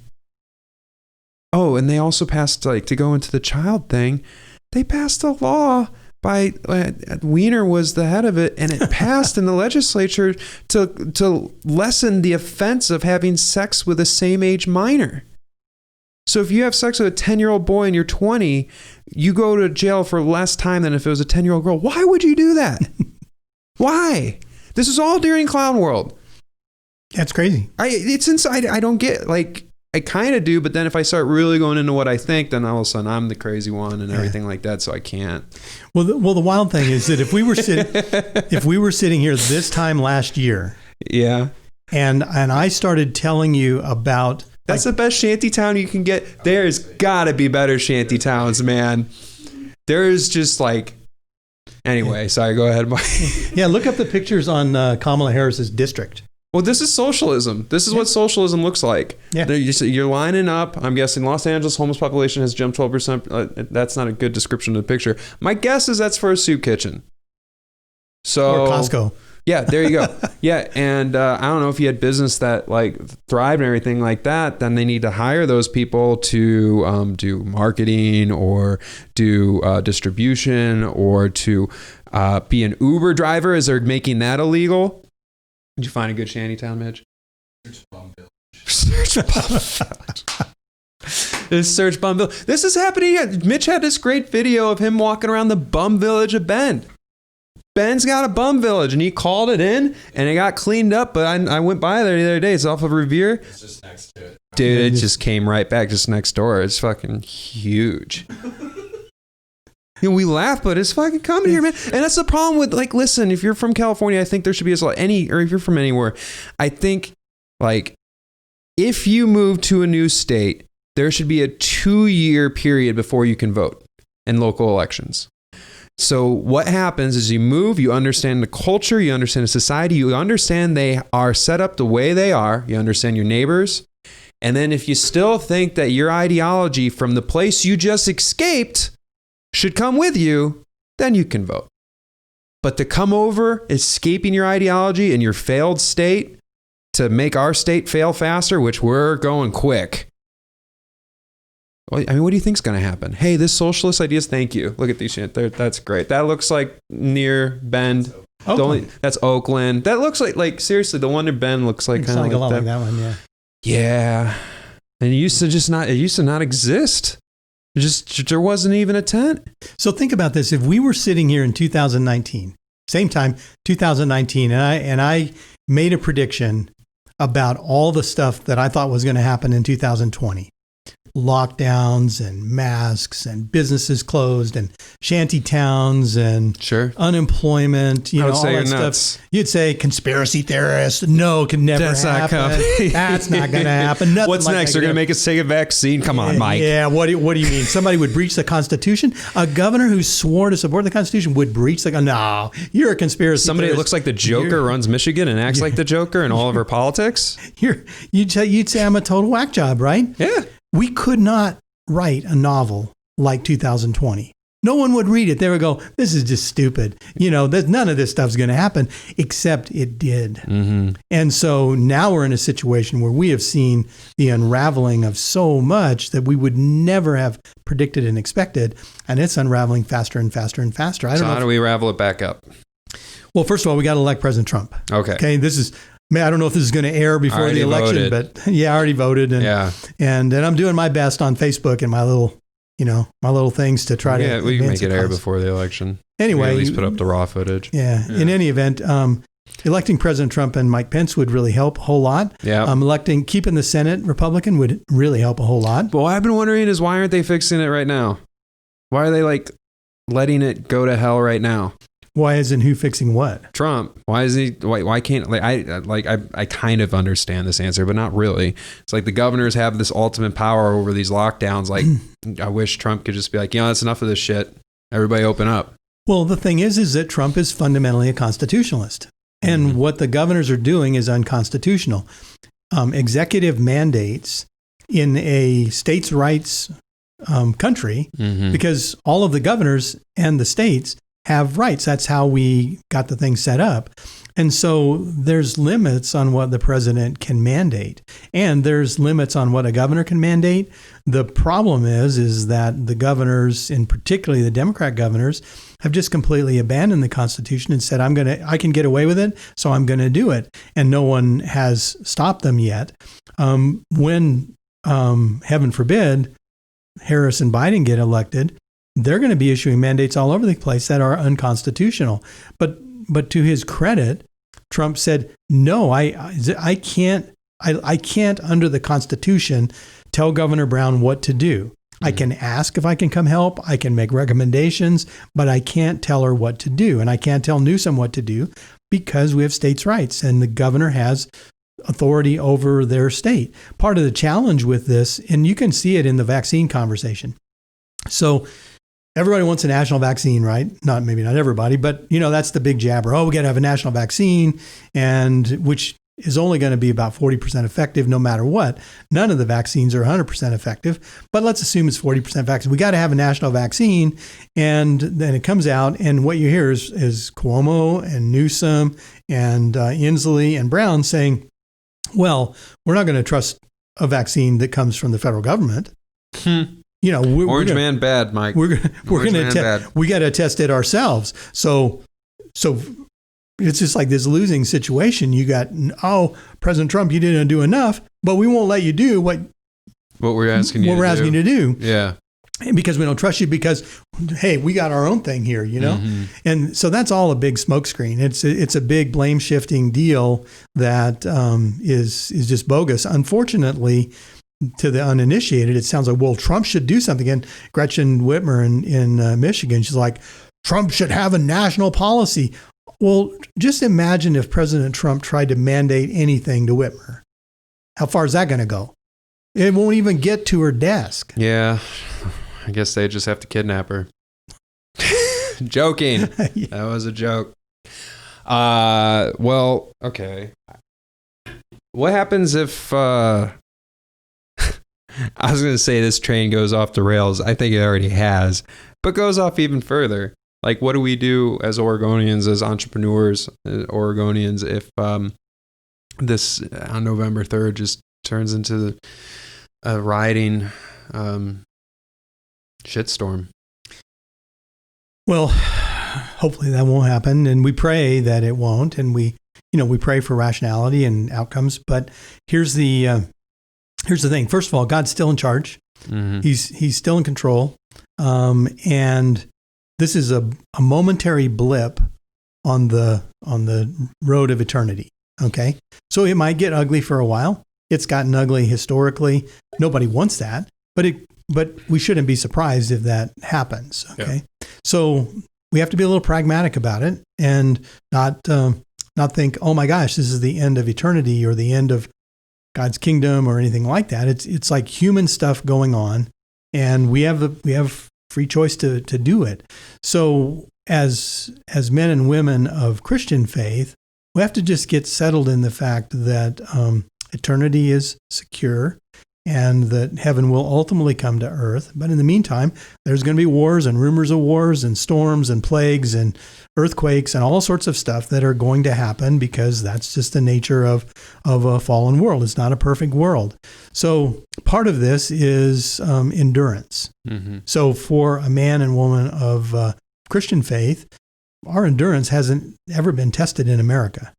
they also passed, to go into the child thing, they passed a law by Weiner was the head of it, and it passed in the legislature to lessen the offense of having sex with a same age minor. So if you have sex with a 10-year-old boy and you're 20, you go to jail for less time than if it was a 10-year-old girl. Why would you do that? Why? This is all during Clown World. That's crazy. It's inside. I don't get I kind of do, but then if I start really going into what I think, then all of a sudden I'm the crazy one and everything like that. So I can't. Well, the wild thing is that if we were sitting here this time last year, and I started telling you about that's the best shanty town you can get. There's got to be better shanty towns, man. There's just anyway. Sorry, go ahead, Mike. Look up the pictures on Kamala Harris's district. Well, this is socialism. This is what socialism looks like. Yeah. You're lining up. I'm guessing Los Angeles homeless population has jumped 12%. That's not a good description of the picture. My guess is that's for a soup kitchen. Or Costco. Yeah, there you go. Yeah, and I don't know if you had business that thrived and everything like that, then they need to hire those people to do marketing or do distribution or to be an Uber driver as they're making that illegal. Did you find a good shantytown, Midge? Search Bum Village. Search Bum Village. This is happening. Mitch had this great video of him walking around the bum village of Bend. Ben's got a bum village, and he called it in, and it got cleaned up, but I went by there the other day. It's off of Revere. It's just next to it. Dude, it just came right back just next door. It's fucking huge. We laugh, but it's fucking coming here, man. And that's the problem with listen, if you're from California, I think there should be or if you're from anywhere, I think if you move to a new state, there should be a 2-year period before you can vote in local elections. So what happens is you move, you understand the culture, you understand the society, you understand they are set up the way they are, you understand your neighbors. And then if you still think that your ideology from the place you just escaped should come with you, then you can vote. But to come over, escaping your ideology in your failed state to make our state fail faster, which we're going quick. Well, I mean, what do you think's going to happen? Hey, this socialist ideas. Thank you. Look at these shit. That's great. That looks like near Bend. That's Oakland. That looks like seriously, the one near Bend looks like kind of a lot like that one. Yeah. Yeah. And it used to not exist. There wasn't even a tent. So think about this. If we were sitting here in 2019, same time, 2019, and I made a prediction about all the stuff that I thought was going to happen in 2020. Lockdowns and masks and businesses closed and shanty towns and unemployment, all that stuff. You'd say conspiracy theorists. No, can never happen. That's not going to happen. What's next? They're going to make us take a vaccine? Come on, Mike. Yeah. What do you mean? Somebody would breach the Constitution? A governor who swore to support the Constitution would breach the... No, you're a conspiracy Somebody theorist. that looks like the Joker runs Michigan and acts like the Joker in all of her politics? You'd say I'm a total whack job, right? Yeah. We could not write a novel like 2020. No one would read it. They would go, this is just stupid. None of this stuff's going to happen, except it did. Mm-hmm. And so now we're in a situation where we have seen the unraveling of so much that we would never have predicted and expected. And it's unraveling faster and faster and faster. How do we ravel it back up? Well, first of all, we got to elect President Trump. Okay. I don't know if this is going to air before the election, voted. but I already voted. And I'm doing my best on Facebook and my little things to try to. Yeah, we can make it air before the election. Anyway, at least put up the raw footage. Yeah. In any event, electing President Trump and Mike Pence would really help a whole lot. Yeah. Keeping the Senate Republican would really help a whole lot. But what I've been wondering is, why aren't they fixing it right now? Why are they letting it go to hell right now? Why isn't who fixing what? Trump. Why is he? Why can't I kind of understand this answer, but not really. It's like the governors have this ultimate power over these lockdowns. I wish Trump could just be like, that's enough of this shit. Everybody open up. Well, the thing is that Trump is fundamentally a constitutionalist, and what the governors are doing is unconstitutional. Executive mandates in a states' rights country, because all of the governors and the states have rights. That's how we got the thing set up. And so there's limits on what the president can mandate. And there's limits on what a governor can mandate. The problem is that the governors, and particularly the Democrat governors, have just completely abandoned the Constitution and said, I can get away with it, so I'm going to do it. And no one has stopped them yet. When, heaven forbid, Harris and Biden get elected, they're going to be issuing mandates all over the place that are unconstitutional. But to his credit, Trump said, no, I can't under the Constitution tell Governor Brown what to do. I can ask if I can come help. I can make recommendations, but I can't tell her what to do. And I can't tell Newsom what to do because we have states' rights and the governor has authority over their state. Part of the challenge with this, and you can see it in the vaccine conversation. So everybody wants a national vaccine, right? Maybe not everybody, but that's the big jabber. Oh, we got to have a national vaccine, and which is only going to be about 40% effective no matter what. None of the vaccines are 100% effective, but let's assume it's 40% effective. We got to have a national vaccine, and then it comes out, and what you hear is Cuomo and Newsom and Inslee and Brown saying, well, we're not going to trust a vaccine that comes from the federal government. Orange man bad, Mike. We got to test it ourselves. So it's just like this losing situation. You got, President Trump, you didn't do enough, but we won't let you do what we're asking you to do. Yeah. Because we don't trust you because, hey, we got our own thing here, And so that's all a big smokescreen. It's a big blame shifting deal that is just bogus. Unfortunately, to the uninitiated, it sounds like, well, Trump should do something. And Gretchen Whitmer in Michigan, she's like, Trump should have a national policy. Well, just imagine if President Trump tried to mandate anything to Whitmer. How far is that going to go? It won't even get to her desk. Yeah. I guess they just have to kidnap her. Joking. Yeah. That was a joke. Well, okay. What happens if... I was going to say this train goes off the rails. I think it already has, but goes off even further. Like, what do we do as Oregonians, as entrepreneurs, Oregonians, if this on November 3rd just turns into a rioting Shitstorm. Well, hopefully that won't happen, and we pray that it won't, and we pray for rationality and outcomes. But here's the thing. First of all, God's still in charge. Mm-hmm. He's still in control, and this is a momentary blip on the road of eternity. Okay, so it might get ugly for a while. It's gotten ugly historically. Nobody wants that, but we shouldn't be surprised if that happens. Okay, so we have to be a little pragmatic about it and not think, oh my gosh, this is the end of eternity or the end of God's kingdom or anything like that. It's like human stuff going on, and we have free choice to do it. So as men and women of Christian faith, we have to just get settled in the fact that eternity is secure and that heaven will ultimately come to earth. But in the meantime, there's going to be wars and rumors of wars and storms and plagues and earthquakes and all sorts of stuff that are going to happen because that's just the nature of a fallen world. It's not a perfect world. So part of this is endurance. Mm-hmm. So for a man and woman of Christian faith, our endurance hasn't ever been tested in America.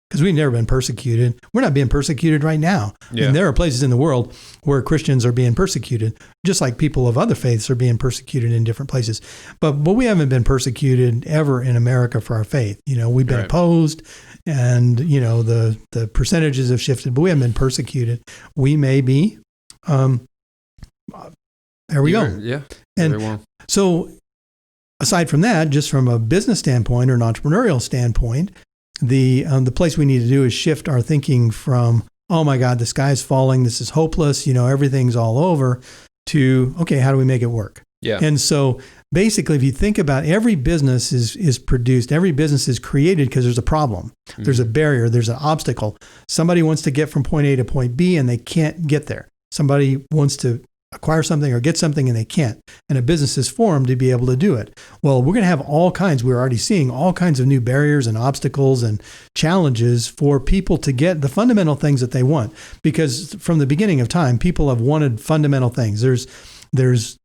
Because we've never been persecuted. We're not being persecuted right now. Yeah. And there are places in the world where Christians are being persecuted, just like people of other faiths are being persecuted in different places. But we haven't been persecuted ever in America for our faith. We've been opposed, and the percentages have shifted, but we haven't been persecuted. We may be. There we go. Yeah. And so, aside from that, just from a business standpoint or an entrepreneurial standpoint, the place we need to do is shift our thinking from, oh my God, the sky's falling, this is hopeless, everything's all over, to, okay, how do we make it work? Yeah. And so basically, if you think about every business is produced, every business is created because there's a problem. Mm-hmm. There's a barrier, there's an obstacle. Somebody wants to get from point A to point B and they can't get there. Somebody wants to acquire something or get something and they can't. And a business is formed to be able to do it. Well, we're going to have all kinds, we're already seeing all kinds of new barriers and obstacles and challenges for people to get the fundamental things that they want. Because from the beginning of time, people have wanted fundamental things. There's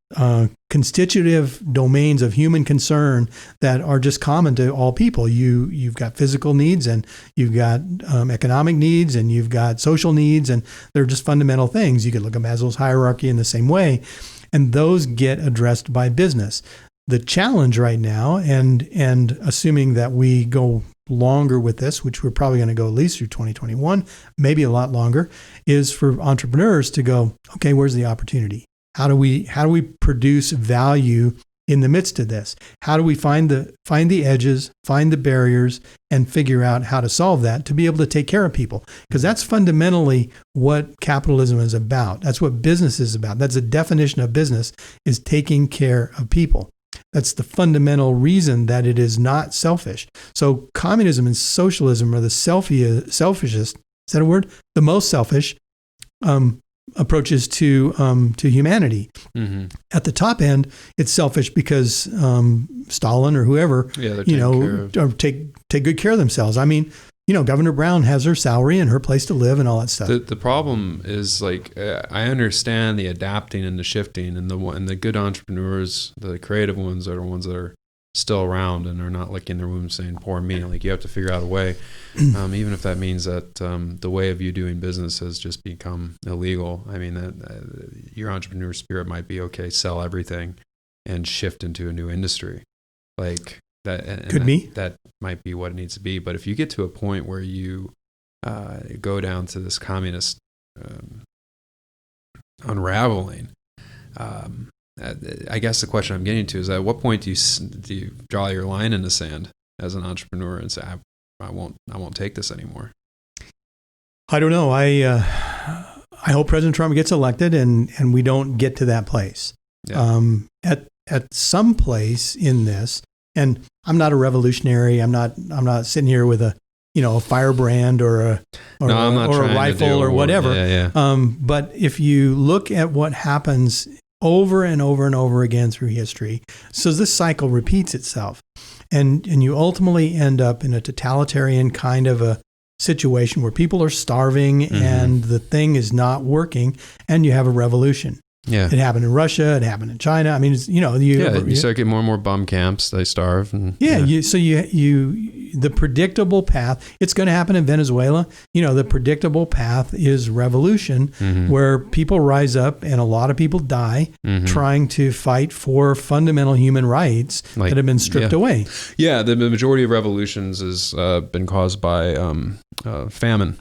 constitutive domains of human concern that are just common to all people. You've got physical needs, and you've got economic needs, and you've got social needs, and they're just fundamental things. You could look at Maslow's hierarchy in the same way, and those get addressed by business. The challenge right now, and assuming that we go longer with this, which we're probably going to go at least through 2021, maybe a lot longer, is for entrepreneurs to go, okay, where's the opportunity? How do we produce value in the midst of this? How do we find the edges, find the barriers, and figure out how to solve that to be able to take care of people? Because that's fundamentally what capitalism is about. That's what business is about. That's the definition of business, is taking care of people. That's the fundamental reason that it is not selfish. So communism and socialism are the selfishest, is that a word? The most selfish approaches to humanity. Mm-hmm. At the top end, it's selfish because Stalin or whoever, take good care of themselves. I mean, Governor Brown has her salary and her place to live and all that stuff. The problem is, like, I understand the adapting and the shifting, and the good entrepreneurs, the creative ones, are the ones that are still around and are not licking their wounds saying, poor me. Like, you have to figure out a way, even if that means that the way of you doing business has just become illegal. I mean, that your entrepreneur spirit might be, okay, sell everything and shift into a new industry. Like that could be. That might be what it needs to be. But if you get to a point where you go down to this communist unraveling, I guess the question I'm getting to is, at what point do you draw your line in the sand as an entrepreneur and say, I won't take this anymore? I don't know. I hope President Trump gets elected and we don't get to that place. Yeah. At some place in this, and I'm not a revolutionary. I'm not sitting here with a firebrand or a rifle or whatever. Yeah. But if you look at what happens over and over and over again through history, so this cycle repeats itself, and you ultimately end up in a totalitarian kind of a situation where people are starving, mm-hmm. and the thing is not working, and you have a revolution. Yeah. It happened in Russia. It happened in China. I mean, it's, you start getting more and more bum camps. They starve. And, the predictable path, it's going to happen in Venezuela. The predictable path is revolution, where people rise up and a lot of people die trying to fight for fundamental human rights that have been stripped away. Yeah, the majority of revolutions has been caused by famine.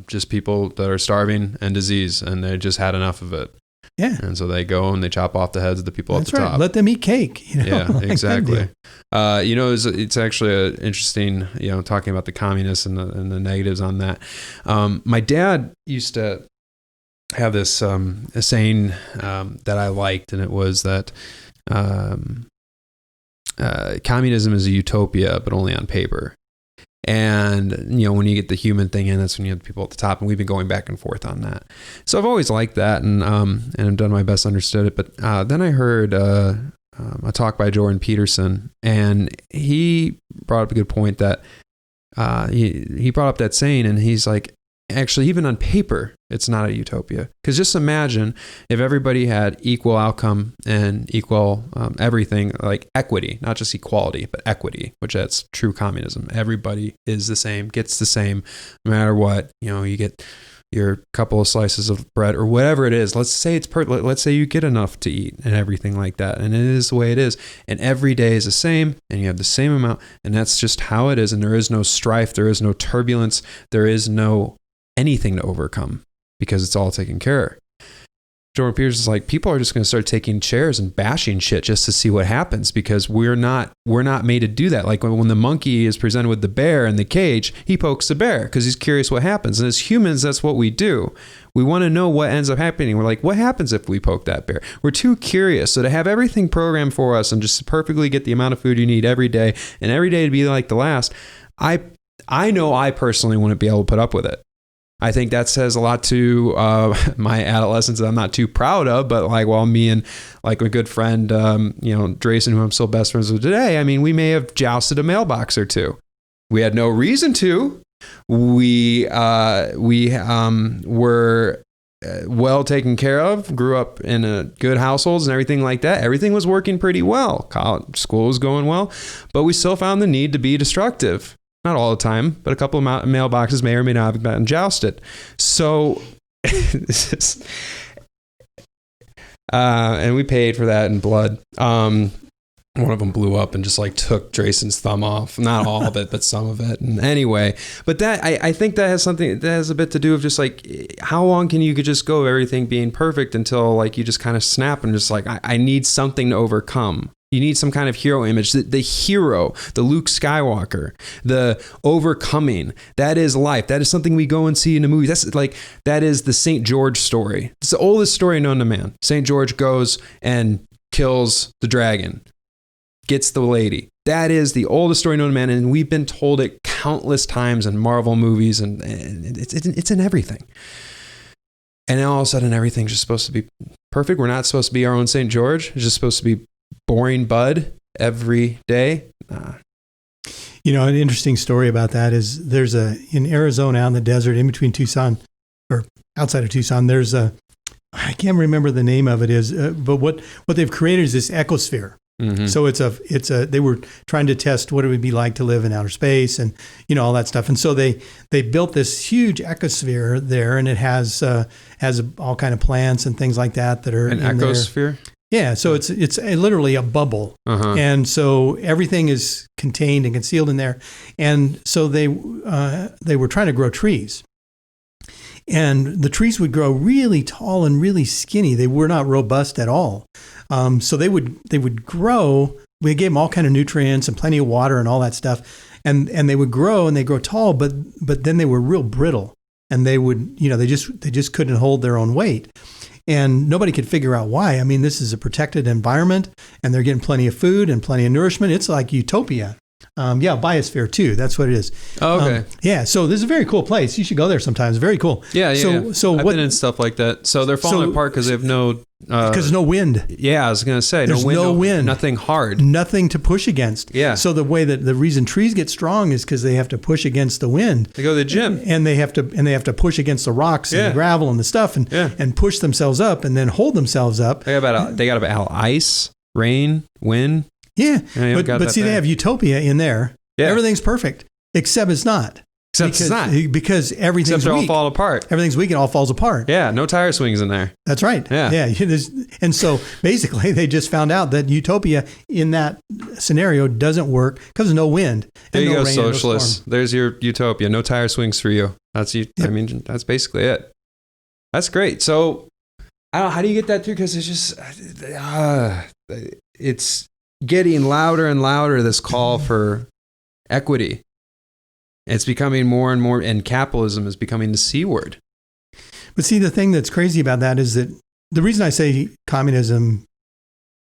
Just people that are starving and disease, and they just had enough of it. Yeah. And so they go and they chop off the heads of the people at the top. Let them eat cake. Yeah, exactly. It's actually interesting, talking about the communists and the negatives on that. My dad used to have this a saying that I liked, and it was that communism is a utopia, but only on paper. And, when you get the human thing in, that's when you have the people at the top. And we've been going back and forth on that. So I've always liked that, and I've done my best to understand it. But then I heard a talk by Jordan Peterson, and he brought up a good point that he brought up that saying, and he's like, actually, even on paper, it's not a utopia. Because just imagine if everybody had equal outcome and equal everything, like equity, not just equality, but equity, which that's true communism. Everybody is the same, gets the same, no matter what. You get your couple of slices of bread or whatever it is. Let's say let's say you get enough to eat and everything like that. And it is the way it is. And every day is the same, and you have the same amount. And that's just how it is. And there is no strife. There is no turbulence. There is no anything to overcome, because it's all taken care of. Jordan Peterson is like, people are just going to start taking chairs and bashing shit just to see what happens, because we're not made to do that. Like when the monkey is presented with the bear in the cage, he pokes the bear because he's curious what happens. And as humans, that's what we do. We want to know what ends up happening. We're like, what happens if we poke that bear? We're too curious. So to have everything programmed for us and just perfectly get the amount of food you need every day, and every day to be like the last, I know I personally wouldn't be able to put up with it. I think that says a lot to my adolescence that I'm not too proud of, but me and like a good friend, Drayson, who I'm still best friends with today, I mean, we may have jousted a mailbox or two. We had no reason to. We were well taken care of, grew up in a good households and everything like that. Everything was working pretty well. College, school was going well, but we still found the need to be destructive. Not all the time, but a couple of mailboxes may or may not have been jousted. So, and we paid for that in blood. One of them blew up and just like took Drayson's thumb off. Not all of it, but some of it. And anyway, but that I think that has a bit to do with just like, how long can you just go everything being perfect until like you just kind of snap and just like, I need something to overcome. You need some kind of hero image. The hero, the Luke Skywalker, the overcoming. That is life. That is something we go and see in the movies. That is the St. George story. It's the oldest story known to man. St. George goes and kills the dragon, gets the lady. That is the oldest story known to man, and we've been told it countless times in Marvel movies, and it's in everything. And now all of a sudden, everything's just supposed to be perfect. We're not supposed to be our own St. George. It's just supposed to be boring bud every day. An interesting story about that is in Arizona out in the desert in between Tucson or outside of Tucson, I can't remember the name of it is, but what they've created is this ecosphere. Mm-hmm. So they were trying to test what it would be like to live in outer space and, all that stuff. And so they built this huge ecosphere there, and it has all kind of plants and things like that are an ecosphere. There. Yeah, so it's literally a bubble, and so everything is contained and concealed in there. And so they were trying to grow trees, and the trees would grow really tall and really skinny. They were not robust at all. So they would grow. We gave them all kind of nutrients and plenty of water and all that stuff, and they would grow and they grow tall, but then they were real brittle, and they would they just couldn't hold their own weight. And nobody could figure out why. I mean, this is a protected environment, and they're getting plenty of food and plenty of nourishment. It's like utopia. Biosphere 2. That's what it is. Oh, okay. So this is a very cool place. You should go there sometimes. Very cool. Yeah. So I've been in stuff like that. So they're falling apart because they have no... because there's no wind. Yeah, I was going to say. There's no wind. Nothing hard. Nothing to push against. Yeah. So the reason trees get strong is because they have to push against the wind. They go to the gym. And they have to push against the rocks and the gravel and the stuff and push themselves up and then hold themselves up. They got about ice, rain, wind. Yeah. But see, they have utopia in there. Yeah. Everything's perfect, except it's not. It's not. Because everything's weak. All fall apart. Everything's weak and all falls apart. Yeah, no tire swings in there. That's right. Yeah. And so basically they just found out that utopia in that scenario doesn't work because there's no wind. There you go, socialists. There's your utopia. No tire swings for you. That's you. Yep. I mean, that's basically it. That's great. So how do you get that through? Because it's just, it's getting louder and louder, this call for equity. It's becoming more and more, and capitalism is becoming the C word. But see, the thing that's crazy about that is that the reason I say communism,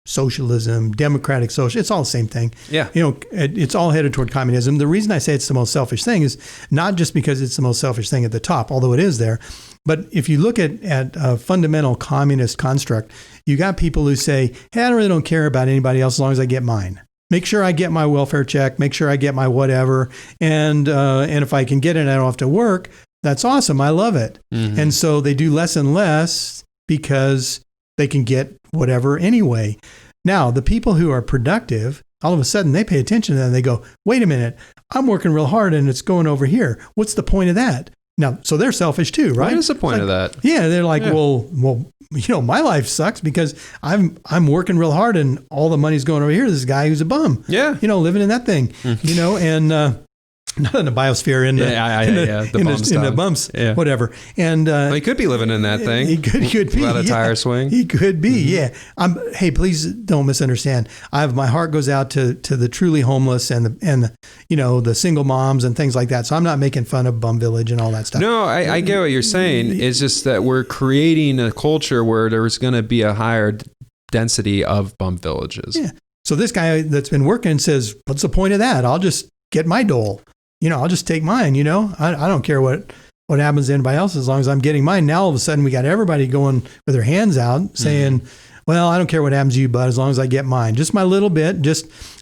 socialism, democratic social, it's all the same thing. Yeah. It's all headed toward communism. The reason I say it's the most selfish thing is not just because it's the most selfish thing at the top, although it is there, but if you look at a fundamental communist construct, you got people who say, hey, I really don't care about anybody else as long as I get mine. Make sure I get my welfare check. Make sure I get my whatever. And if I can get it, I don't have to work. That's awesome. I love it. Mm-hmm. And so they do less and less because they can get whatever anyway. Now, the people who are productive, all of a sudden they pay attention to that and they go, wait a minute, I'm working real hard and it's going over here. What's the point of that? Now, so they're selfish too, right? What is the point of that? Yeah, they're like, well, my life sucks because I'm working real hard and all the money's going over here to this guy who's a bum. Yeah, living in that thing. And not in the biosphere, in the bumps, whatever. And he could be living in that thing. He could be without a tire swing. He could be. Mm-hmm. Yeah. Hey, please don't misunderstand. My heart goes out to the truly homeless and the single moms and things like that. So I'm not making fun of Bum Village and all that stuff. No, I get what you're saying. It's just that we're creating a culture where there's going to be a higher density of bum villages. Yeah. So this guy that's been working says, "What's the point of that? I'll just get my dole. I'll just take mine, I don't care what happens to anybody else as long as I'm getting mine." Now all of a sudden we got everybody going with their hands out saying, well, I don't care what happens to you, bud, as long as I get mine. Just my little bit,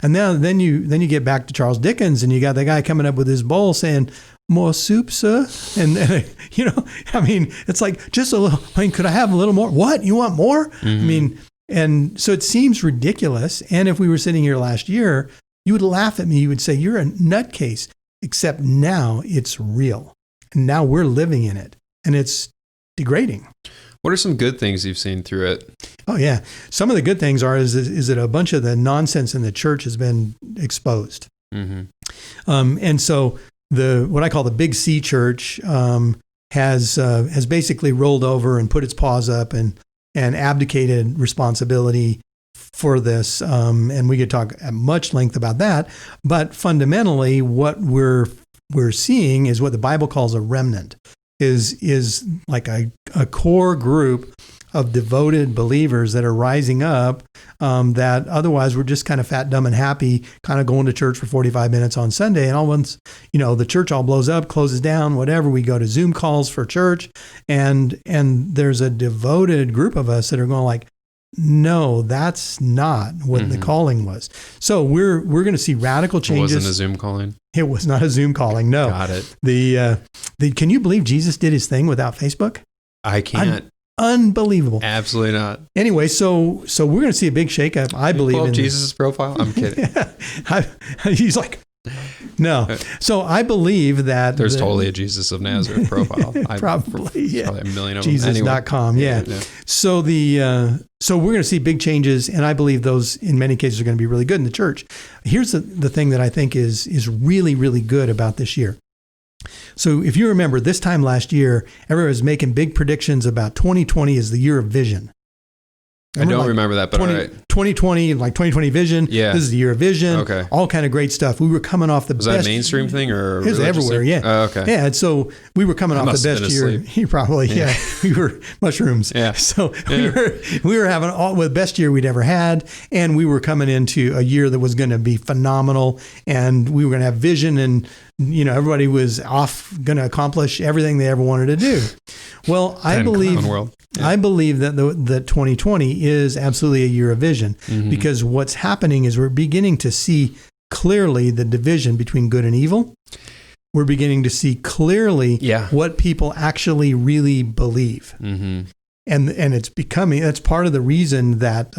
and then you get back to Charles Dickens and you got the guy coming up with his bowl saying, "More soup, sir?" And it's like, just a little, could I have a little more? What? You want more? Mm-hmm. And so it seems ridiculous. And if we were sitting here last year, you would laugh at me. You would say, you're a nutcase. Except now it's real. And now we're living in it. And it's degrading. What are some good things you've seen through it? Oh, yeah. Some of the good things is that a bunch of the nonsense in the church has been exposed. Mm-hmm. And so what I call the Big C church has basically rolled over and put its paws up and abdicated responsibility for this, and we could talk at much length about that. But fundamentally, what we're seeing is what the Bible calls a remnant, is like a core group of devoted believers that are rising up, that otherwise we're just kind of fat, dumb, and happy, kind of going to church for 45 minutes on Sunday, and all once the church all blows up, closes down, whatever. We go to Zoom calls for church, and there's a devoted group of us that are going like, no, that's not what the calling was. So we're going to see radical changes. It wasn't a Zoom calling? It was not a Zoom calling, no. Got it. Can you believe Jesus did his thing without Facebook? I can't. Unbelievable. Absolutely not. Anyway, so we're going to see a big shakeup, I believe. Pull up Jesus' profile? I'm kidding. He's like, no. So I believe that there's totally a Jesus of Nazareth profile. Probably, yeah. Probably a million of them. Jesus.com, anyway. yeah. So so we're going to see big changes, and I believe those in many cases are going to be really good in the church. Here's the thing that I think is really, really good about this year. So if you remember, this time last year, everyone was making big predictions about 2020 as the year of vision. I don't remember that, but 2020, like 2020 vision. Yeah. This is the year of vision. Okay. All kind of great stuff. We were coming off the was best. Was that a mainstream thing or? It was everywhere, thing? yeah. Oh, okay. Yeah, and so we were coming off the best year. You probably, yeah. We were mushrooms. Yeah. So we were having the best year we'd ever had, and we were coming into a year that was going to be phenomenal, and we were going to have vision, and everybody was going to accomplish everything they ever wanted to do. Well, I believe that 2020 is absolutely a year of vision, because what's happening is we're beginning to see clearly the division between good and evil. We're beginning to see clearly what people actually really believe. Mm-hmm. And it's becoming, that's part of the reason that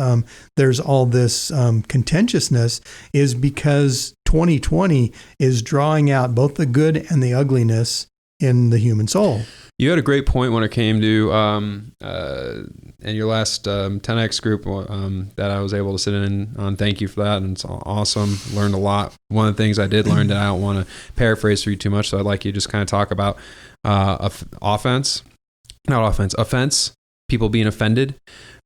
there's all this contentiousness, is because 2020 is drawing out both the good and the ugliness in the human soul. You had a great point when it came to in your last 10X group that I was able to sit in on. Thank you for that. And it's awesome. Learned a lot. One of the things I did learn that I don't want to paraphrase for you too much, so I'd like you to just kind of talk about offense, people being offended.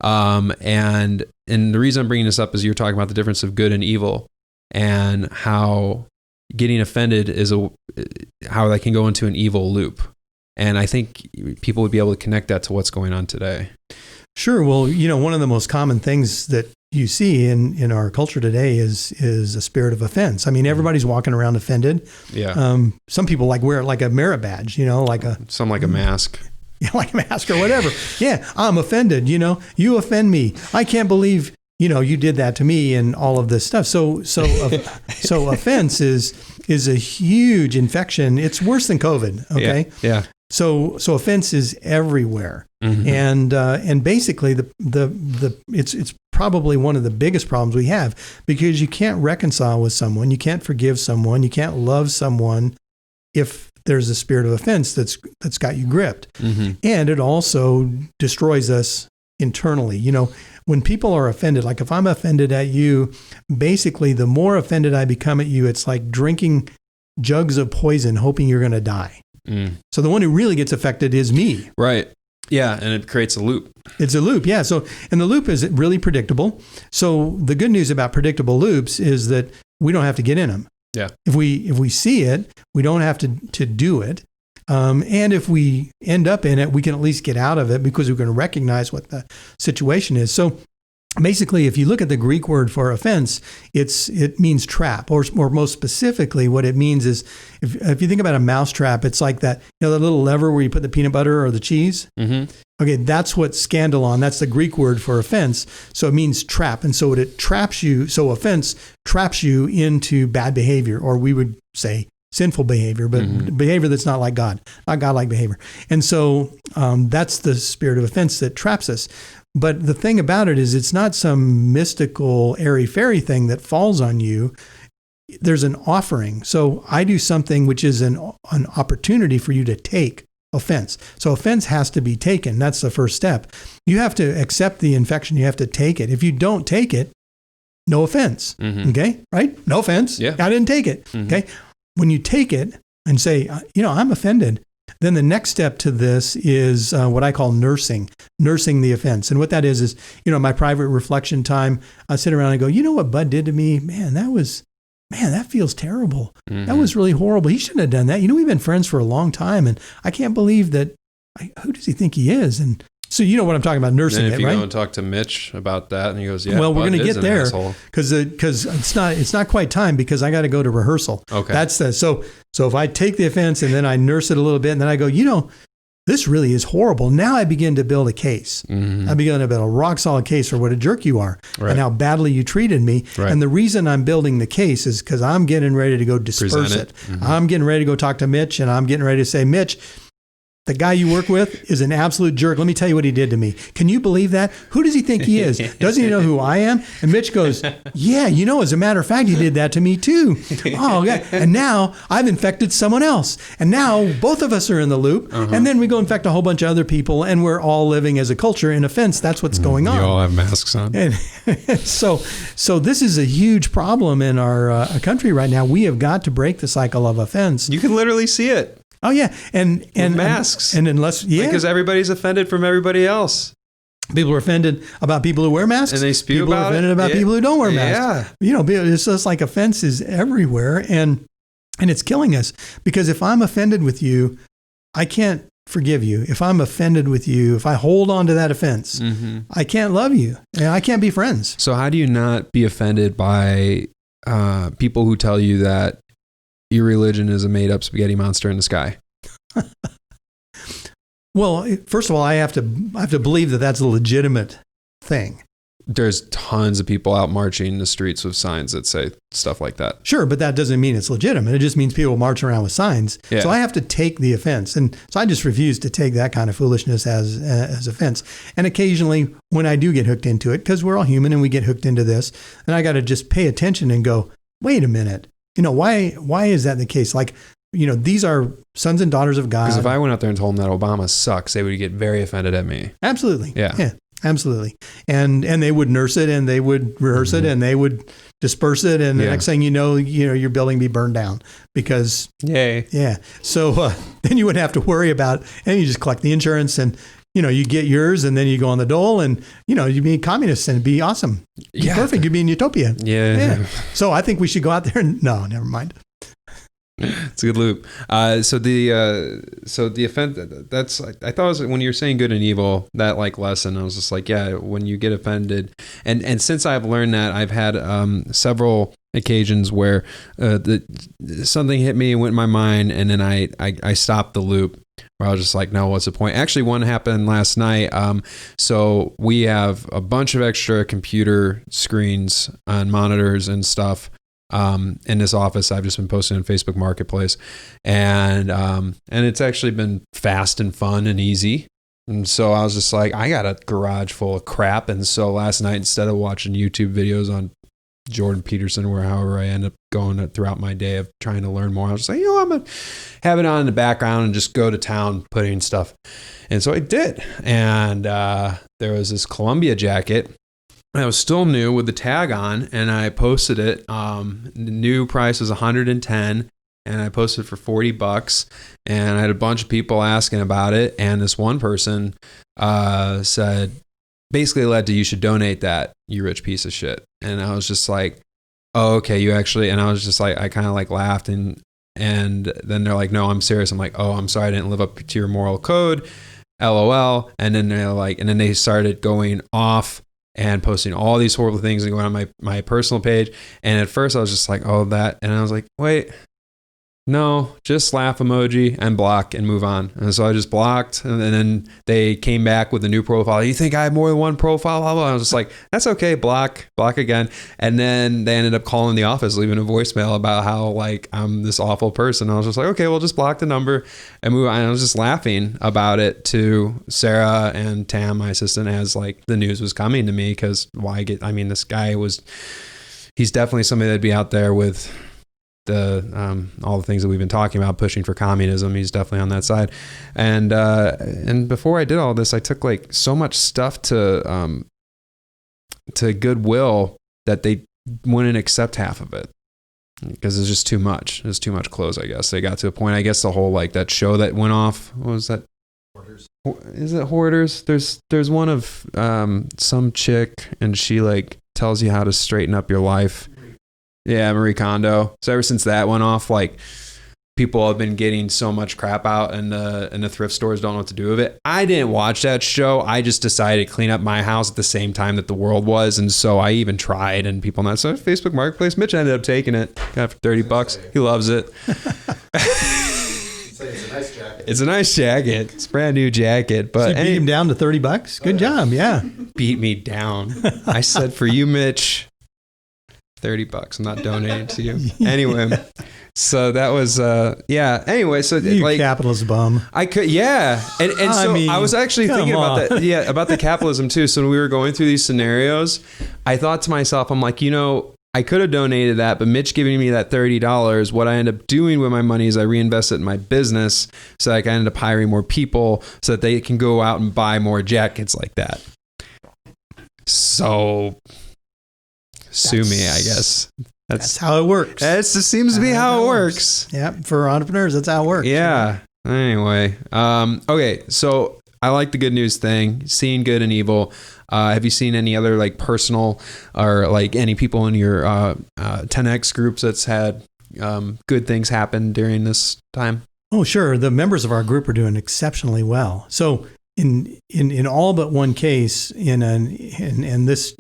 And the reason I'm bringing this up is you're talking about the difference of good and evil, and how getting offended is how that can go into an evil loop. And I think people would be able to connect that to what's going on today. Sure. Well, one of the most common things that you see in our culture today is a spirit of offense. I mean, everybody's walking around offended. Yeah. Some people wear it like a merit badge, like a mask. Yeah, like a mask or whatever. Yeah, I'm offended. You offend me. I can't believe you did that to me, and all of this stuff. So offense is a huge infection. It's worse than COVID. Okay. Yeah. So offense is everywhere, and basically it's probably one of the biggest problems we have, because you can't reconcile with someone, you can't forgive someone, you can't love someone if there's a spirit of offense that's got you gripped, and it also destroys us internally. When people are offended, like if I'm offended at you, basically the more offended I become at you, it's like drinking jugs of poison, hoping you're going to die. So the one who really gets affected is me. Right. Yeah. And it creates a loop. It's a loop. Yeah. So, and the loop is really predictable. So the good news about predictable loops is that we don't have to get in them. Yeah. If we see it, we don't have to do it. And if we end up in it, we can at least get out of it, because we're going to recognize what the situation is. So basically, if you look at the Greek word for offense, it means trap, or most specifically, what it means is, if you think about a mouse trap, it's like that, the little lever where you put the peanut butter or the cheese. Mm-hmm. Okay, that's what scandalon. That's the Greek word for offense. So it means trap, and so it traps you. So offense traps you into bad behavior, or we would say sinful behavior, but behavior that's not like God, not God-like behavior. And so that's the spirit of offense that traps us. But the thing about it is, it's not some mystical airy-fairy thing that falls on you. There's an offering. So I do something which is an opportunity for you to take offense. So offense has to be taken. That's the first step. You have to accept the infection. You have to take it. If you don't take it, no offense. Okay? Right? No offense. Yeah. I didn't take it. Okay? When you take it and say, I'm offended, then the next step to this is what I call nursing the offense. And what that is my private reflection time. I sit around and go, what Bud did to me? Man, that feels terrible. That was really horrible. He shouldn't have done that. We've been friends for a long time, and I can't believe that. Who does he think he is? And so you know what I'm talking about, nursing it, right? And if you go and talk to Mitch about that, and he goes, yeah, well, we're going to get there, because it's not quite time, because I got to go to rehearsal. Okay. So if I take the offense and then I nurse it a little bit, and then I go, this really is horrible. Now I begin to build a case. I begin to build a rock solid case for what a jerk you are, and how badly you treated me. Right. And the reason I'm building the case is because I'm getting ready to go disperse it. I'm getting ready to go talk to Mitch, and I'm getting ready to say, Mitch, the guy you work with is an absolute jerk. Let me tell you what he did to me. Can you believe that? Who does he think he is? Doesn't he know who I am? And Mitch goes, yeah, as a matter of fact, he did that to me too. Oh, yeah. And now I've infected someone else. And now both of us are in the loop. And then we go infect a whole bunch of other people, and we're all living as a culture in offense. That's what's going on. You all have masks on. And so this is a huge problem in our country right now. We have got to break the cycle of offense. You can literally see it. Oh yeah, and masks, and unless because everybody's offended from everybody else. People are offended about people who wear masks. And they spew people about are offended it. about people who don't wear masks. Yeah. It's just like offense is everywhere. And it's killing us, because if I'm offended with you, I can't forgive you. If I'm offended with you, if I hold on to that offense, I can't love you, and I can't be friends. So how do you not be offended by people who tell you that your religion is a made up spaghetti monster in the sky? Well, first of all, I have to believe that that's a legitimate thing. There's tons of people out marching the streets with signs that say stuff like that. Sure, but that doesn't mean it's legitimate. It just means people march around with signs. Yeah. So I have to take the offense. And so I just refuse to take that kind of foolishness as offense. And occasionally when I do get hooked into it, because we're all human and we get hooked into this, and I got to just pay attention and go, wait a minute, why is that the case? Like, these are sons and daughters of God. Because if I went out there and told them that Obama sucks, they would get very offended at me. Absolutely. Yeah. Absolutely. And they would nurse it, and they would rehearse it, and they would disperse it. And the next thing you know, your building be burned down because. Yay. Yeah. So then you wouldn't have to worry about, and you just collect the insurance, and, you get yours, and then you go on the dole, and, you'd be communists, and it'd be awesome. Be perfect. You'd be in utopia. Yeah. So I think we should go out there and, no, never mind. It's a good loop. So the offense, that's, I thought it was, when you were saying good and evil, that like lesson, I was just like, yeah, when you get offended, and since I've learned that, I've had several occasions where something hit me and went in my mind, and then I stopped the loop, where I was just like, no, what's the point? Actually, one happened last night. So we have a bunch of extra computer screens and monitors and stuff in this office. I've just been posting on Facebook Marketplace, and it's actually been fast and fun and easy. And so I was just like, I got a garage full of crap. And so last night, instead of watching YouTube videos on Jordan Peterson or however I end up going throughout my day of trying to learn more, I was just like, I'm gonna have it on in the background and just go to town putting stuff. And so I did. And there was this Columbia jacket. And I was still new with the tag on, and I posted it. The new price was $110, and I posted for $40. And I had a bunch of people asking about it, and this one person said, basically led to, you should donate that, you rich piece of shit. And I was just like, oh, okay, you actually, and I was just like, I kind of like laughed, and then they're like, no, I'm serious. I'm like, oh, I'm sorry, I didn't live up to your moral code, LOL. And then they're like, and then they started going off and posting all these horrible things and going on my personal page. And at first I was just like, oh, that. And I was like, wait, no, just laugh emoji and block and move on. And so I just blocked. And then they came back with a new profile. You think I have more than one profile? Blah, blah. I was just like, that's okay. Block again. And then they ended up calling the office, leaving a voicemail about how like I'm this awful person. I was just like, okay, well, just block the number and move on. And I was just laughing about it to Sarah and Tam, my assistant, as like the news was coming to me. Because this guy he's definitely somebody that'd be out there with all the things that we've been talking about, pushing for communism. He's definitely on that side. And before I did all this, I took like so much stuff to Goodwill that they wouldn't accept half of it because it's just too much. It's too much clothes, I guess. They got to a point, I guess the whole like that show that went off, what was that? Hoarders. Is it Hoarders? There's one of some chick, and she like tells you how to straighten up your life. Yeah, Marie Kondo. So ever since that went off, like people have been getting so much crap out, and the thrift stores don't know what to do with it. I didn't watch that show. I just decided to clean up my house at the same time that the world was, and so I even tried. And people not so Facebook Marketplace. Mitch ended up taking it. Got it for $30. He loves it. It's a nice jacket. It's a nice jacket. It's a brand new jacket. But so you beat him down to $30. Good job. Yeah. Beat me down. I said, for you, Mitch, $30. I'm not donating to you. Anyway, so that was anyway, so you like capitalist bum. I could and so I was actually thinking about that. Yeah, about the capitalism too. So when we were going through these scenarios, I thought to myself, I'm like, I could have donated that, but Mitch giving me that $30, what I end up doing with my money is I reinvest it in my business, so I can end up hiring more people so that they can go out and buy more jackets like that. So sue me, I guess. That's how it works. It seems to be how it works. Yeah, for entrepreneurs, that's how it works. Yeah. Anyway, okay. So I like the good news thing, seeing good and evil. Have you seen any other like personal or like any people in your 10X groups that's had good things happen during this time? Oh, sure. The members of our group are doing exceptionally well. So in all but one case, and this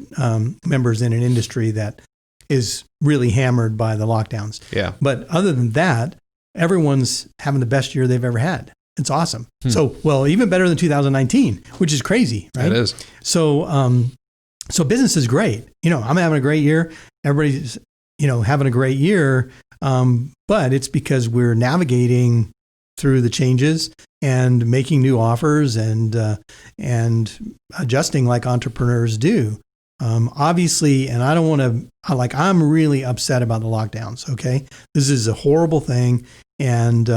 member's in an industry that is really hammered by the lockdowns. Yeah. But other than that, everyone's having the best year they've ever had. It's awesome. So, well, even better than 2019, which is crazy, right? It is. So, so business is great. I'm having a great year. Everybody's, having a great year. But it's because we're navigating through the changes and making new offers and adjusting like entrepreneurs do. Obviously, and I don't want to, I'm really upset about the lockdowns. Okay. This is a horrible thing. And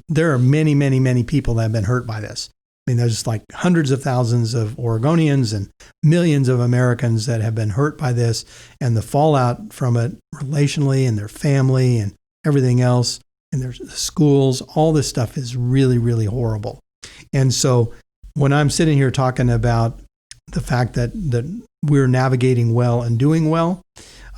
there are many, many, many people that have been hurt by this. I mean, there's like hundreds of thousands of Oregonians and millions of Americans that have been hurt by this, and the fallout from it relationally and their family and everything else, and their schools, all this stuff is really, really horrible. And so when I'm sitting here talking about the fact that we're navigating well and doing well,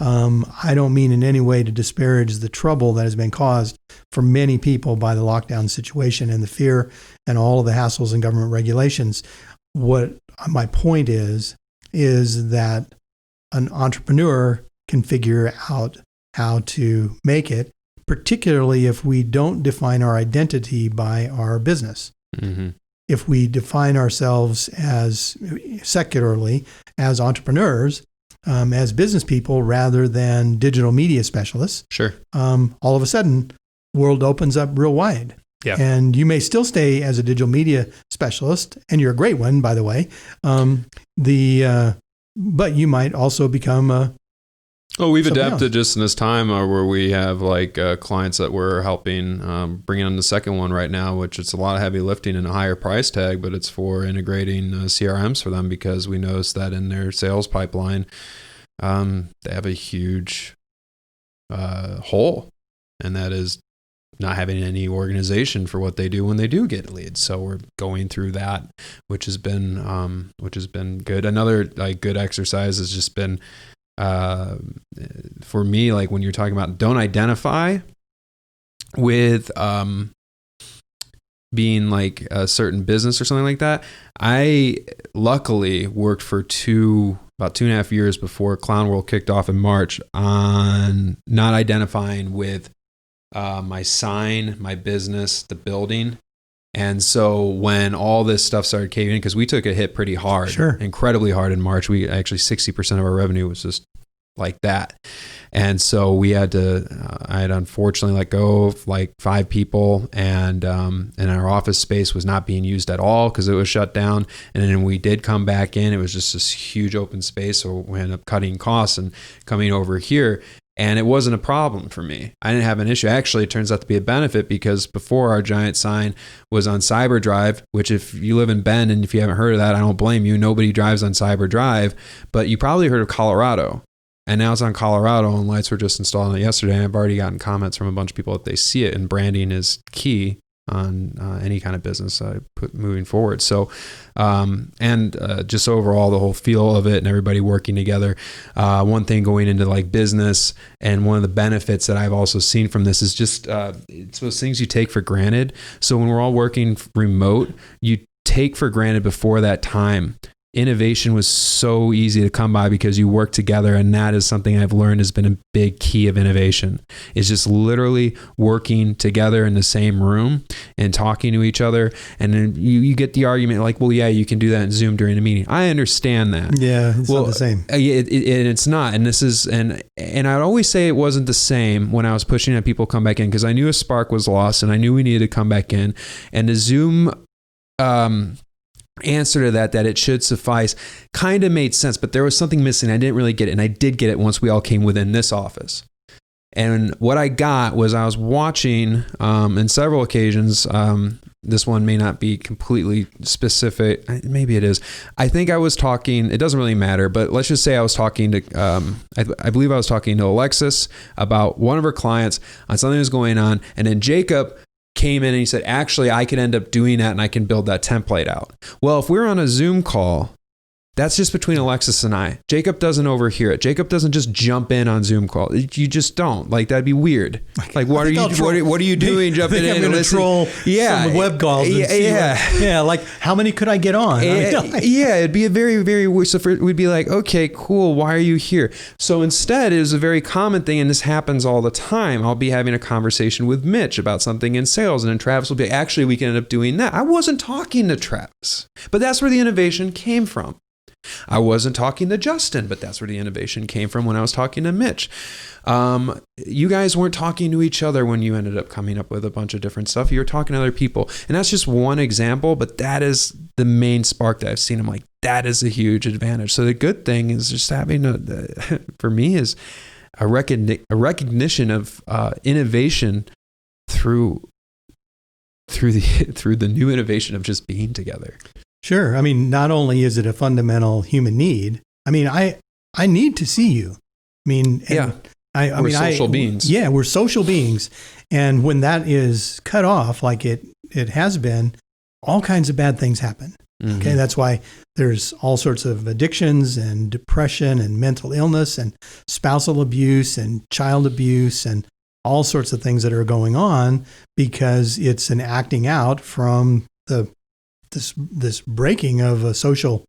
I don't mean in any way to disparage the trouble that has been caused for many people by the lockdown situation and the fear and all of the hassles and government regulations. What my point is that an entrepreneur can figure out how to make it, particularly if we don't define our identity by our business. Mm-hmm. If we define ourselves as secularly as entrepreneurs, as business people rather than digital media specialists, sure. All of a sudden, world opens up real wide. Yeah. And you may still stay as a digital media specialist, and you're a great one, by the way. But you might also become Well, we've adapted just in this time where we have like clients that we're helping bringing on the second one right now, which it's a lot of heavy lifting and a higher price tag, but it's for integrating CRMs for them because we noticed that in their sales pipeline, they have a huge hole, and that is not having any organization for what they do when they do get leads. So we're going through that, which has been good. Another like good exercise has just been for me, like when you're talking about don't identify with being like a certain business or something like that. I luckily worked for about 2.5 years before Clown World kicked off in March on not identifying with my sign, my business, the building. And so when all this stuff started caving in, because we took a hit pretty hard, sure, incredibly hard in March, we actually 60% of our revenue was just like that. And so we had to, I had unfortunately let go of like 5 people, and our office space was not being used at all because it was shut down. And then we did come back in, it was just this huge open space. So we ended up cutting costs and coming over here. And it wasn't a problem for me. I didn't have an issue. Actually, it turns out to be a benefit because before our giant sign was on Cyber Drive, which if you live in Bend and if you haven't heard of that, I don't blame you. Nobody drives on Cyber Drive, but you probably heard of Colorado. And now it's on Colorado, and lights were just installed on it yesterday. And I've already gotten comments from a bunch of people that they see it, and branding is key on any kind of business I put moving forward. So, just overall the whole feel of it and everybody working together. One thing going into like business, and one of the benefits that I've also seen from this is just it's those things you take for granted. So when we're all working remote, you take for granted before that time. Innovation was so easy to come by because you work together, and that is something I've learned has been a big key of innovation. Is just literally working together in the same room and talking to each other, and then you get the argument like, well, yeah, you can do that in Zoom during a meeting. I understand that. Yeah, it's not the same. And it's not. And this is and I'd always say it wasn't the same when I was pushing that people come back in, because I knew a spark was lost, and I knew we needed to come back in, and the Zoom answer to that it should suffice kind of made sense, but there was something missing. I didn't really get it, and I did get it once we all came within this office. And what I got was I was watching in several occasions, this one may not be completely specific, maybe it is. I think I was talking, it doesn't really matter, but let's just say I was talking to, I believe I was talking to Alexis about one of her clients on something that was going on, and then Jacob came in and he said, actually, I could end up doing that and I can build that template out. Well, if we're on a Zoom call, that's just between Alexis and I. Jacob doesn't overhear it. Jacob doesn't just jump in on Zoom call. You just don't. Like, that'd be weird. Like, what are you doing jumping in? I'm going to troll some web calls. Yeah. Like, how many could I get on? Yeah, it'd be a very, very weird. So we'd be like, okay, cool. Why are you here? So instead, it was a very common thing, and this happens all the time. I'll be having a conversation with Mitch about something in sales, and then Travis will be, actually, we can end up doing that. I wasn't talking to Travis, but that's where the innovation came from. I wasn't talking to Justin, but that's where the innovation came from when I was talking to Mitch. You guys weren't talking to each other when you ended up coming up with a bunch of different stuff. You were talking to other people. And that's just one example, but that is the main spark that I've seen. I'm like, that is a huge advantage. So the good thing is just having for me is a recognition of innovation through the new innovation of just being together. Sure. I mean, not only is it a fundamental human need, I mean, I need to see you. I mean, we're social beings. Yeah, we're social beings. And when that is cut off, like it has been, all kinds of bad things happen. Mm-hmm. Okay. That's why there's all sorts of addictions and depression and mental illness and spousal abuse and child abuse and all sorts of things that are going on, because it's an acting out from this breaking of a social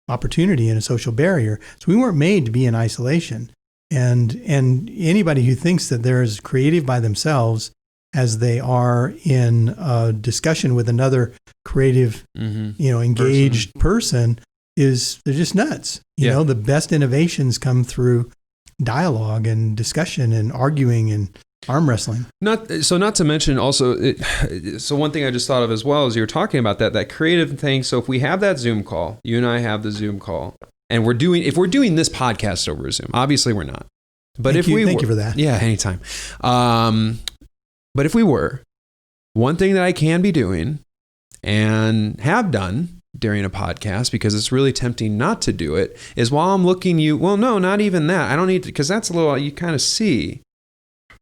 opportunity and a social barrier. So we weren't made to be in isolation. And anybody who thinks that they're as creative by themselves as they are in a discussion with another creative, engaged person they're just nuts. You know, the best innovations come through dialogue and discussion and arguing and arm wrestling. Not to mention also, so one thing I just thought of as well is you were talking about that creative thing. So if we have that Zoom call, you and I have the Zoom call, and if we're doing this podcast over Zoom, obviously we're not. But thank you for that. Yeah, anytime. But if we were, one thing that I can be doing and have done during a podcast, because it's really tempting not to do it, is while I'm looking well, no, not even that. I don't need to, because that's a little, you kind of see.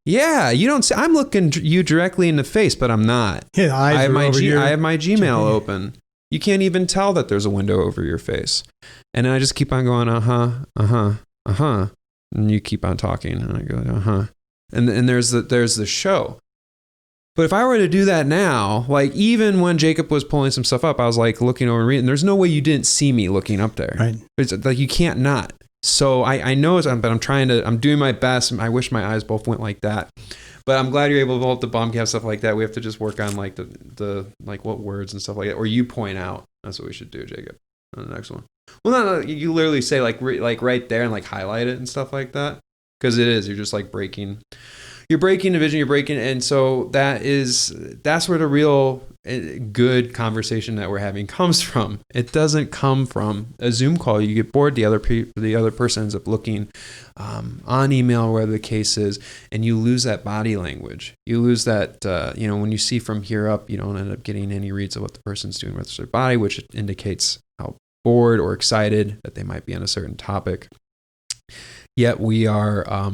Yeah, you don't see, I'm looking you directly in the face, but I'm not. Yeah, I have my Gmail open. You can't even tell that there's a window over your face. And then I just keep on going, and you keep on talking, and I go, and there's the show. But if I were to do that now, like even when Jacob was pulling some stuff up, I was like looking over and reading. There's no way you didn't see me looking up there. Right. It's like you can't not. So I know but I'm doing my best. I wish my eyes both went like that. But I'm glad you're able to hold the Bombcast stuff like that. We have to just work on like the like what words and stuff like that. Or you point out. That's what we should do, Jacob, on the next one. Well, no, you literally say like right there and like highlight it and stuff like that. Because you're just like breaking. You're breaking division, and so that's where the real good conversation that we're having comes from. It doesn't come from a Zoom call. You get bored, the other person ends up looking on email, wherever the case is, and you lose that body language. You lose that, when you see from here up, you don't end up getting any reads of what the person's doing with their body, which indicates how bored or excited that they might be on a certain topic. Yet we are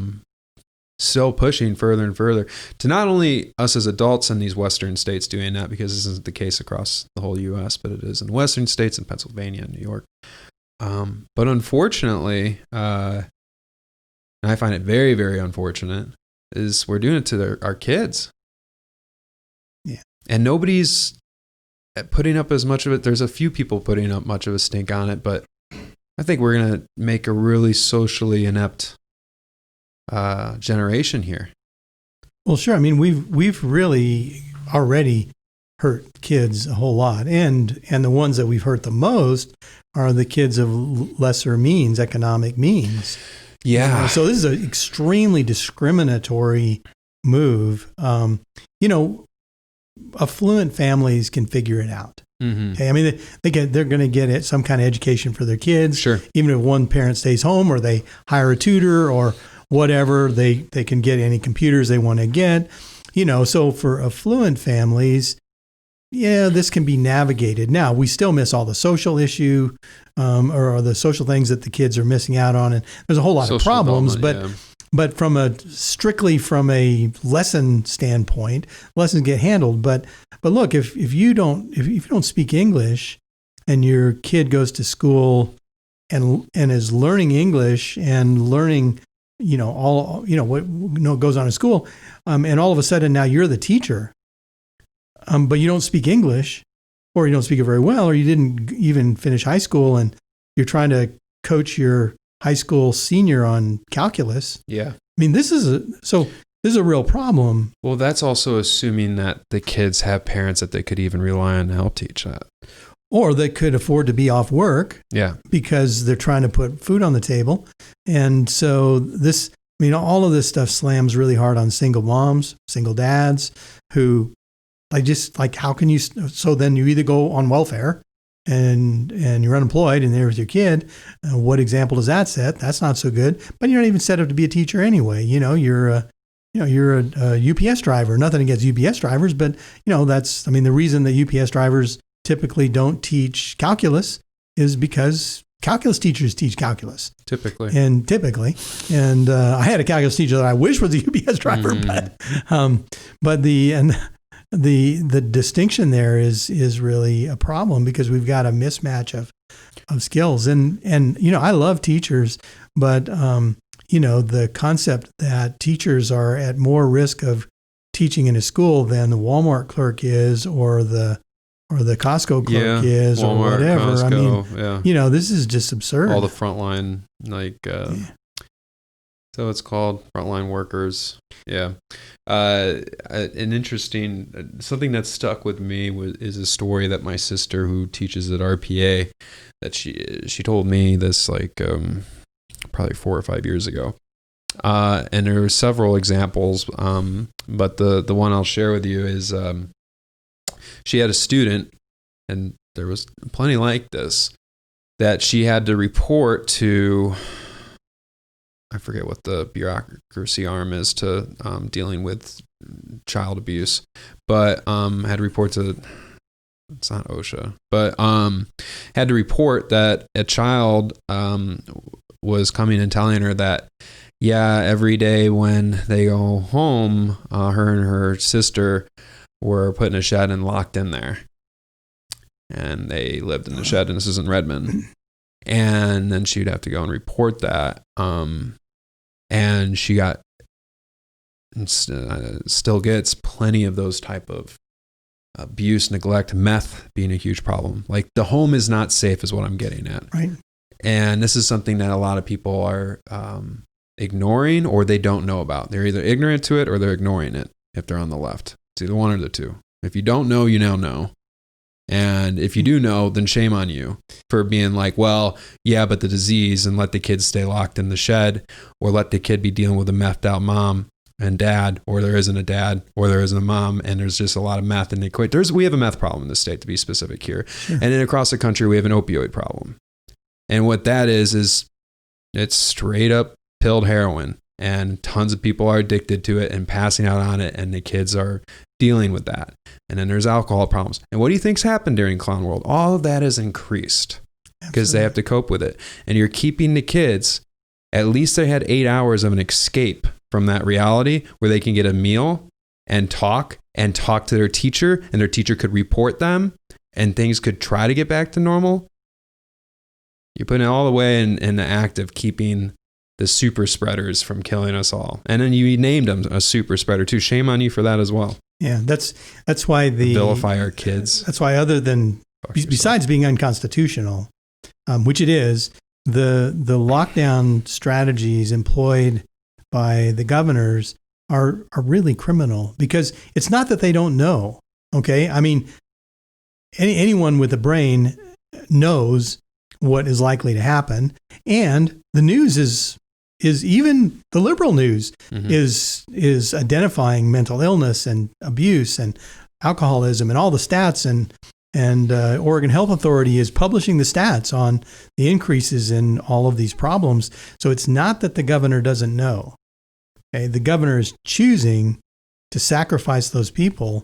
still pushing further and further to not only us as adults in these Western states doing that, because this isn't the case across the whole U.S., but it is in the Western states, in Pennsylvania and New York. But unfortunately, and I find it very, very unfortunate, is we're doing it to our kids. Yeah. And nobody's putting up as much of it. There's a few people putting up much of a stink on it, but I think we're going to make a really socially inept generation here. Well, sure. I mean, we've really already hurt kids a whole lot, and the ones that we've hurt the most are the kids of lesser means, economic means. Yeah. So this is an extremely discriminatory move. Affluent families can figure it out. Mm-hmm. Okay, I mean, they're going to get some kind of education for their kids. Sure. Even if one parent stays home, or they hire a tutor, or whatever, they can get any computers they want to get. So for affluent families, this can be navigated. Now, we still miss all the social issue, or the social things that the kids are missing out on, and there's a whole lot of problems. But But strictly from a lesson standpoint, lessons get handled. But look, if you don't speak English, and your kid goes to school and is learning English and learning, all what goes on in school, and all of a sudden now you're the teacher, but you don't speak English, or you don't speak it very well, or you didn't even finish high school, and you're trying to coach your high school senior on calculus. Yeah. I mean, this is a real problem. Well, that's also assuming that the kids have parents that they could even rely on to help teach that. Or they could afford to be off work. Yeah. Because they're trying to put food on the table. And so all of this stuff slams really hard on single moms, single dads who how can you, so then you either go on welfare and you're unemployed and there's your kid. What example does that set? That's not so good. But you're not even set up to be a teacher anyway. You're a UPS driver. Nothing against UPS drivers, but the reason that UPS drivers typically don't teach calculus is because calculus teachers teach calculus. Typically. And I had a calculus teacher that I wish was a UPS driver, but the distinction there is really a problem, because we've got a mismatch of skills. And I love teachers, but the concept that teachers are at more risk of teaching in a school than the Walmart clerk is, or the Costco clerk is, Walmart, or whatever. Costco, this is just absurd. All the frontline, so it's called frontline workers. Yeah. An interesting, something that stuck with me is a story that my sister, who teaches at RPA, that she told me this probably 4 or 5 years ago. And there are several examples, but the one I'll share with you is she had a student, and there was plenty like this, that she had to report to, I forget what the bureaucracy arm is to dealing with child abuse, but had to report to, it's not OSHA, but had to report that a child was coming and telling her that, every day when they go home, her and her sister were put in a shed and locked in there. And they lived in the shed, and this is in Redmond. And then she'd have to go and report that. And she got, still gets plenty of those type of abuse, neglect, meth being a huge problem. Like, the home is not safe is what I'm getting at. Right. And this is something that a lot of people are ignoring, or they don't know about. They're either ignorant to it or they're ignoring it if they're on the left. It's either one or the two. If you don't know, you now know. And if you do know, then shame on you for being like, well, yeah, but the disease, and let the kids stay locked in the shed, or let the kid be dealing with a methed out mom and dad, or there isn't a dad, or there isn't a mom, and there's just a lot of meth, and they quit. We have a meth problem in this state, to be specific here. Sure. And then across the country, we have an opioid problem. And what that is it's straight up pilled heroin, and tons of people are addicted to it and passing out on it, and the kids are dealing with that. And then there's alcohol problems. And what do you think's happened during Clown World? All of that is increased because they have to cope with it. And you're keeping the kids, at least they had 8 hours of an escape from that reality where they can get a meal and talk to their teacher, and their teacher could report them, and things could try to get back to normal. You're putting it all the way in the act of keeping the super spreaders from killing us all. And then you named them a super spreader too. Shame on you for that as well. Yeah, that's why vilify our kids. That's why, other than besides being unconstitutional, which it is, the lockdown strategies employed by the governors are really criminal, because it's not that they don't know. Okay, I mean, anyone with a brain knows what is likely to happen, and the news is even the liberal news is identifying mental illness and abuse and alcoholism and all the stats, and Oregon Health Authority is publishing the stats on the increases in all of these problems. So it's not that the governor doesn't know. Okay? The governor is choosing to sacrifice those people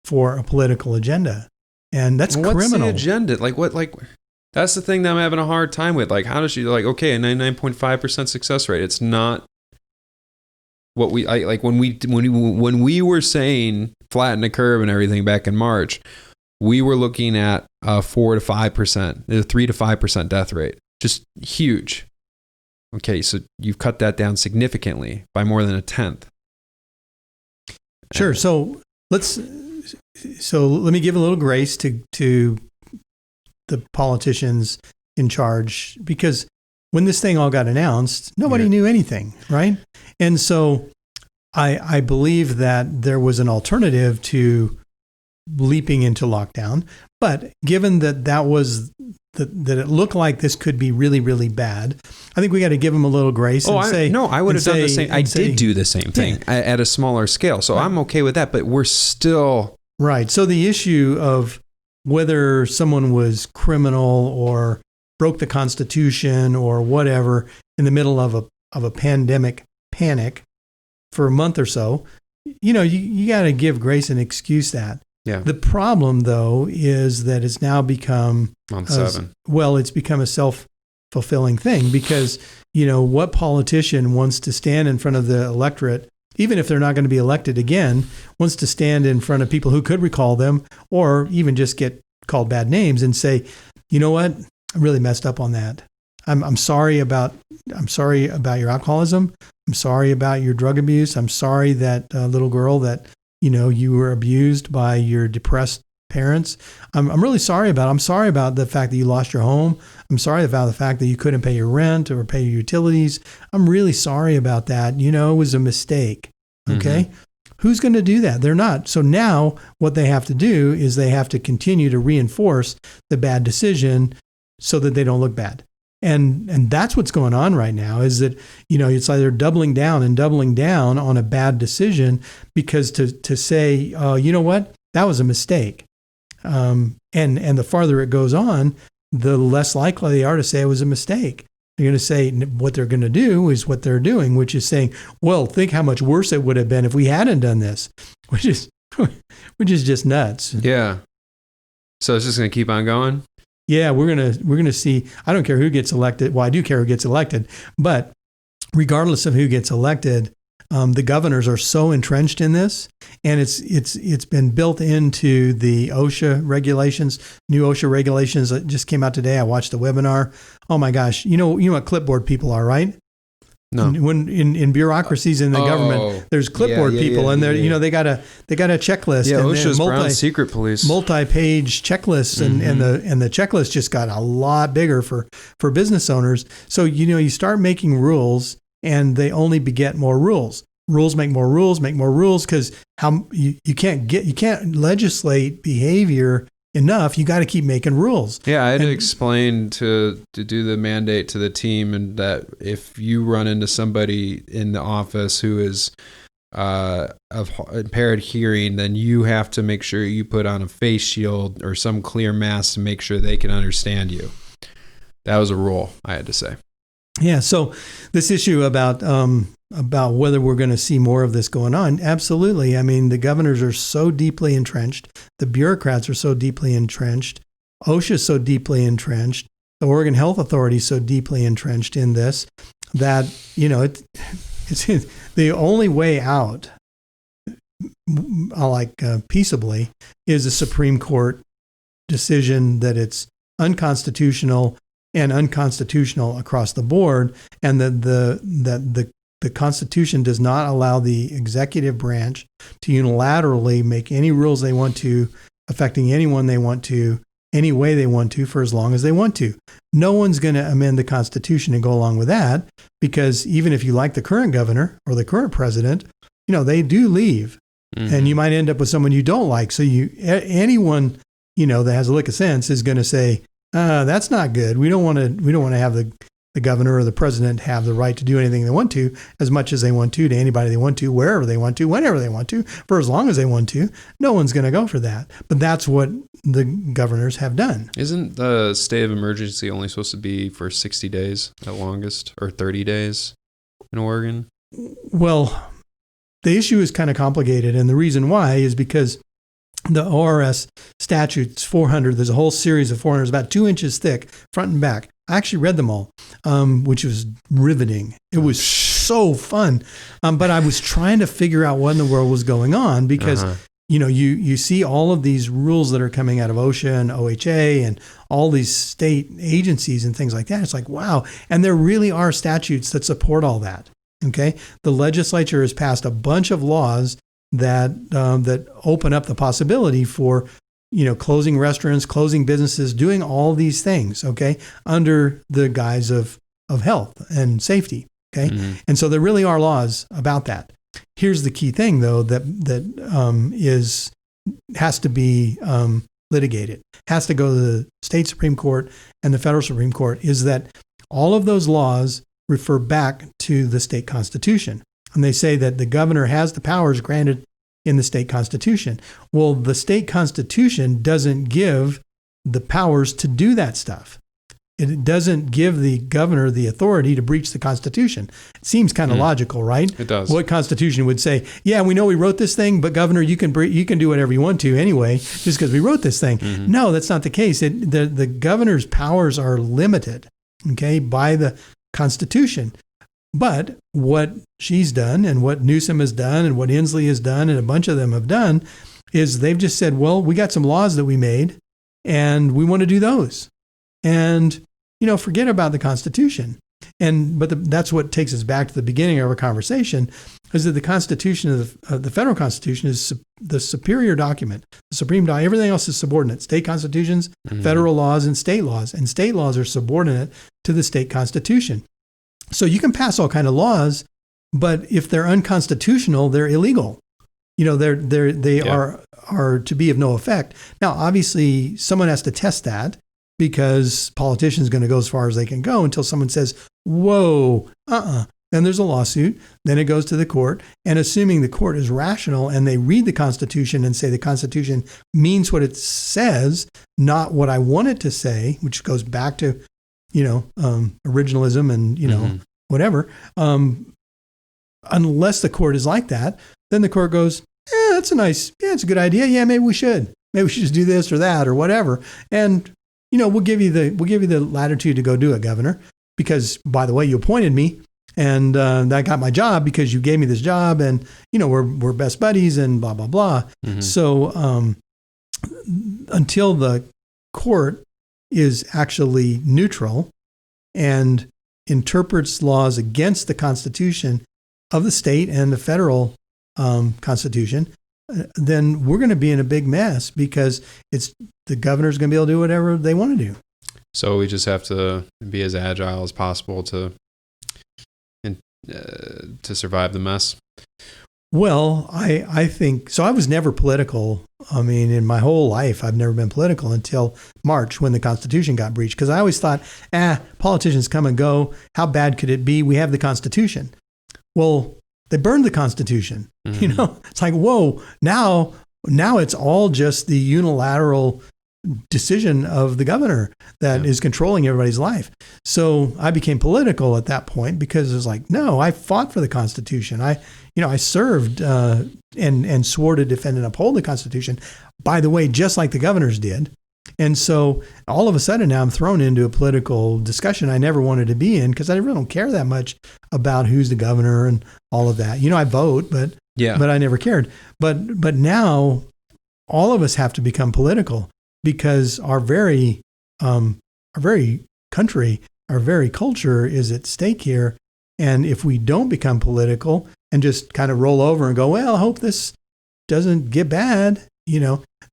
for a political agenda, and that's criminal. What's the agenda? That's the thing that I'm having a hard time with. Like, how does she, okay, a 99.5% success rate? It's not what like when we were saying flatten the curve and everything back in March, we were looking at 4 to 5%, a 3 to 5% death rate, just huge. Okay, so you've cut that down significantly by more than a tenth. Sure. So let me give a little grace to the politicians in charge, because when this thing all got announced, nobody knew anything, right? And so I believe that there was an alternative to leaping into lockdown. But given that was that it looked like this could be really, really bad, I think we got to give them a little grace. I would have done the same. I did do the same thing at a smaller scale. So I'm okay with that, but we're still... Right. So the issue of whether someone was criminal or broke the Constitution or whatever in the middle of a pandemic panic for a month or so, you got to give grace and excuse that. Yeah. The problem, though, is that it's now become month 7. Well, it's become a self-fulfilling thing, because what politician wants to stand in front of the electorate, even if they're not going to be elected again, wants to stand in front of people who could recall them or even just get called bad names and say, you know what, I really messed up on that. I'm sorry about your alcoholism. I'm sorry about your drug abuse. I'm sorry that little girl that you were abused by your depressed parents. I'm really sorry about it. I'm sorry about the fact that you lost your home. I'm sorry about the fact that you couldn't pay your rent or pay your utilities. I'm really sorry about that. It was a mistake. Okay. Mm-hmm. Who's going to do that? They're not. So now what they have to do is they have to continue to reinforce the bad decision so that they don't look bad. And that's what's going on right now, is that, it's either doubling down on a bad decision, because to say, you know what, that was a mistake. And the farther it goes on, the less likely they are to say it was a mistake. They're going to say what they're going to do is what they're doing, which is saying, well, think how much worse it would have been if we hadn't done this, which is just nuts. Yeah. So it's just going to keep on going? Yeah, we're gonna see. I don't care who gets elected. Well, I do care who gets elected, but regardless of who gets elected, the governors are so entrenched in this, and it's been built into the OSHA regulations. New OSHA regulations that just came out today. I watched the webinar. Oh my gosh, you know what clipboard people are, right? No. When in bureaucracies in the government, there's clipboard people, and they're they got a checklist. Yeah, and OSHA's brown secret police. Multi-page checklists, and the checklist just got a lot bigger for business owners. So you start making rules, and they only beget more rules. Rules make more rules, because you can't legislate behavior enough. You got to keep making rules. Yeah, I had to explain to do the mandate to the team, and that if you run into somebody in the office who is of impaired hearing, then you have to make sure you put on a face shield or some clear mask to make sure they can understand you. That was a rule, I had to say. Yeah. So this issue about whether we're going to see more of this going on. Absolutely. I mean, the governors are so deeply entrenched. The bureaucrats are so deeply entrenched. OSHA is so deeply entrenched. The Oregon Health Authority is so deeply entrenched in this that, it's the only way out, peaceably, is a Supreme Court decision that it's unconstitutional and unconstitutional across the board, and that the Constitution does not allow the executive branch to unilaterally make any rules they want to, affecting anyone they want to, any way they want to, for as long as they want to. No one's going to amend the Constitution and go along with that, because even if you like the current governor or the current president, they do leave. Mm-hmm. And you might end up with someone you don't like. So anyone, that has a lick of sense is going to say, that's not good. We don't want to have the governor or the president have the right to do anything they want to, as much as they want to anybody they want to, wherever they want to, whenever they want to, for as long as they want to. No one's going to go for that. But that's what the governors have done. Isn't the state of emergency only supposed to be for 60 days at longest, or 30 days in Oregon? Well, the issue is kind of complicated. And the reason why is because the ORS statute's 400. There's a whole series of 400s, about 2 inches thick, front and back. I actually read them all, which was riveting. It was so fun. But I was trying to figure out what in the world was going on because, you see all of these rules that are coming out of OSHA and OHA and all these state agencies and things like that. It's like, wow. And there really are statutes that support all that. Okay. The legislature has passed a bunch of laws that open up the possibility for, closing restaurants, closing businesses, doing all these things, okay, under the guise of health and safety, okay? Mm-hmm. And so there really are laws about that. Here's the key thing, though, that has to be litigated, has to go to the state Supreme Court and the federal Supreme Court, is that all of those laws refer back to the state constitution. And they say that the governor has the powers granted in the state constitution. Well, the state constitution doesn't give the powers to do that stuff. It doesn't give the governor the authority to breach the Constitution. It seems kind of logical, right? It does. What Constitution would say, yeah, we know we wrote this thing, but governor, you can do whatever you want to anyway, just because we wrote this thing. Mm-hmm. No, that's not the case. The governor's powers are limited, okay, by the Constitution. But what she's done and what Newsom has done and what Inslee has done and a bunch of them have done is they've just said, well, we got some laws that we made and we want to do those. And, forget about the Constitution. But that's what takes us back to the beginning of our conversation, is that the Constitution of the federal Constitution is the superior document, the supreme document. Everything else is subordinate. State constitutions, federal laws, and state laws are subordinate to the state constitution. So you can pass all kind of laws, but if they're unconstitutional, they're illegal. They are to be of no effect. Now, obviously, someone has to test that, because politicians are going to go as far as they can go until someone says, whoa, Then there's a lawsuit. Then it goes to the court. And assuming the court is rational and they read the Constitution and say the Constitution means what it says, not what I want it to say, which goes back to, originalism and, whatever. Unless the court is like that, then the court goes, it's a good idea. Yeah, maybe we should just do this or that or whatever. And, we'll give you the latitude to go do it, Governor, because, by the way, you appointed me and I got my job because you gave me this job and, we're best buddies and blah, blah, blah. Mm-hmm. So until the court is actually neutral and interprets laws against the Constitution of the state and the federal Constitution, then we're going to be in a big mess because the governor's going to be able to do whatever they want to do. So we just have to be as agile as possible to survive the mess. Well, I think so. I was never political. I mean, in my whole life, I've never been political until March when the Constitution got breached. Because I always thought, politicians come and go. How bad could it be? We have the Constitution. Well, they burned the Constitution. Mm-hmm. It's like, whoa, now it's all just the unilateral decision of the governor that is controlling everybody's life. So I became political at that point because it was like, no, I fought for the Constitution. I served and swore to defend and uphold the Constitution, by the way, just like the governors did. And so all of a sudden now I'm thrown into a political discussion I never wanted to be in because I really don't care that much about who's the governor and all of that. I vote, but I never cared. But now all of us have to become political because our very country, our very culture is at stake here. And if we don't become political and just kind of roll over and go, well, I hope this doesn't get bad,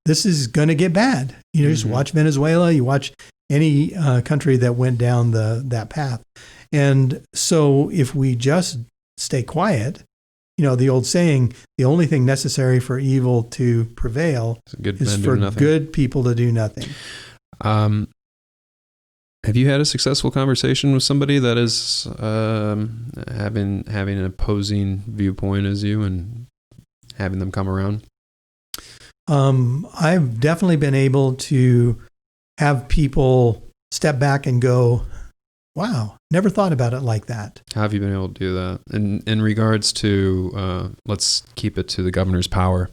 this is going to get bad. Just watch Venezuela, you watch any country that went down that path. And so if we just stay quiet, the old saying, the only thing necessary for evil to prevail is for good people to do nothing. Have you had a successful conversation with somebody that is having an opposing viewpoint as you and having them come around? I've definitely been able to have people step back and go, wow, never thought about it like that. How have you been able to do that? In regards to, let's keep it to the governor's power.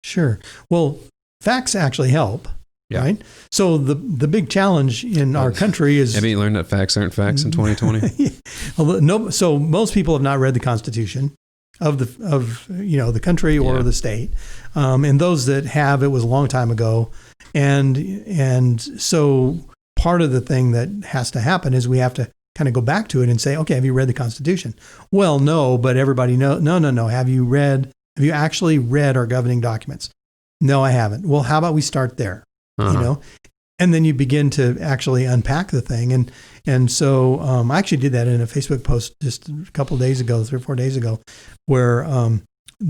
Sure. Well, facts actually help. Yeah. Right. So the big challenge in our country is. Have you learned that facts aren't facts in 2020? No. So most people have not read the Constitution of the country or the state, and those that have, it was a long time ago, and so part of the thing that has to happen is we have to kind of go back to it and say, okay, have you read the Constitution? Well, no, but everybody no. Have you actually read our governing documents? No, I haven't. Well, how about we start there? And then you begin to actually unpack the thing. And so I actually did that in a Facebook post just a couple of days ago, 3 or 4 days ago, where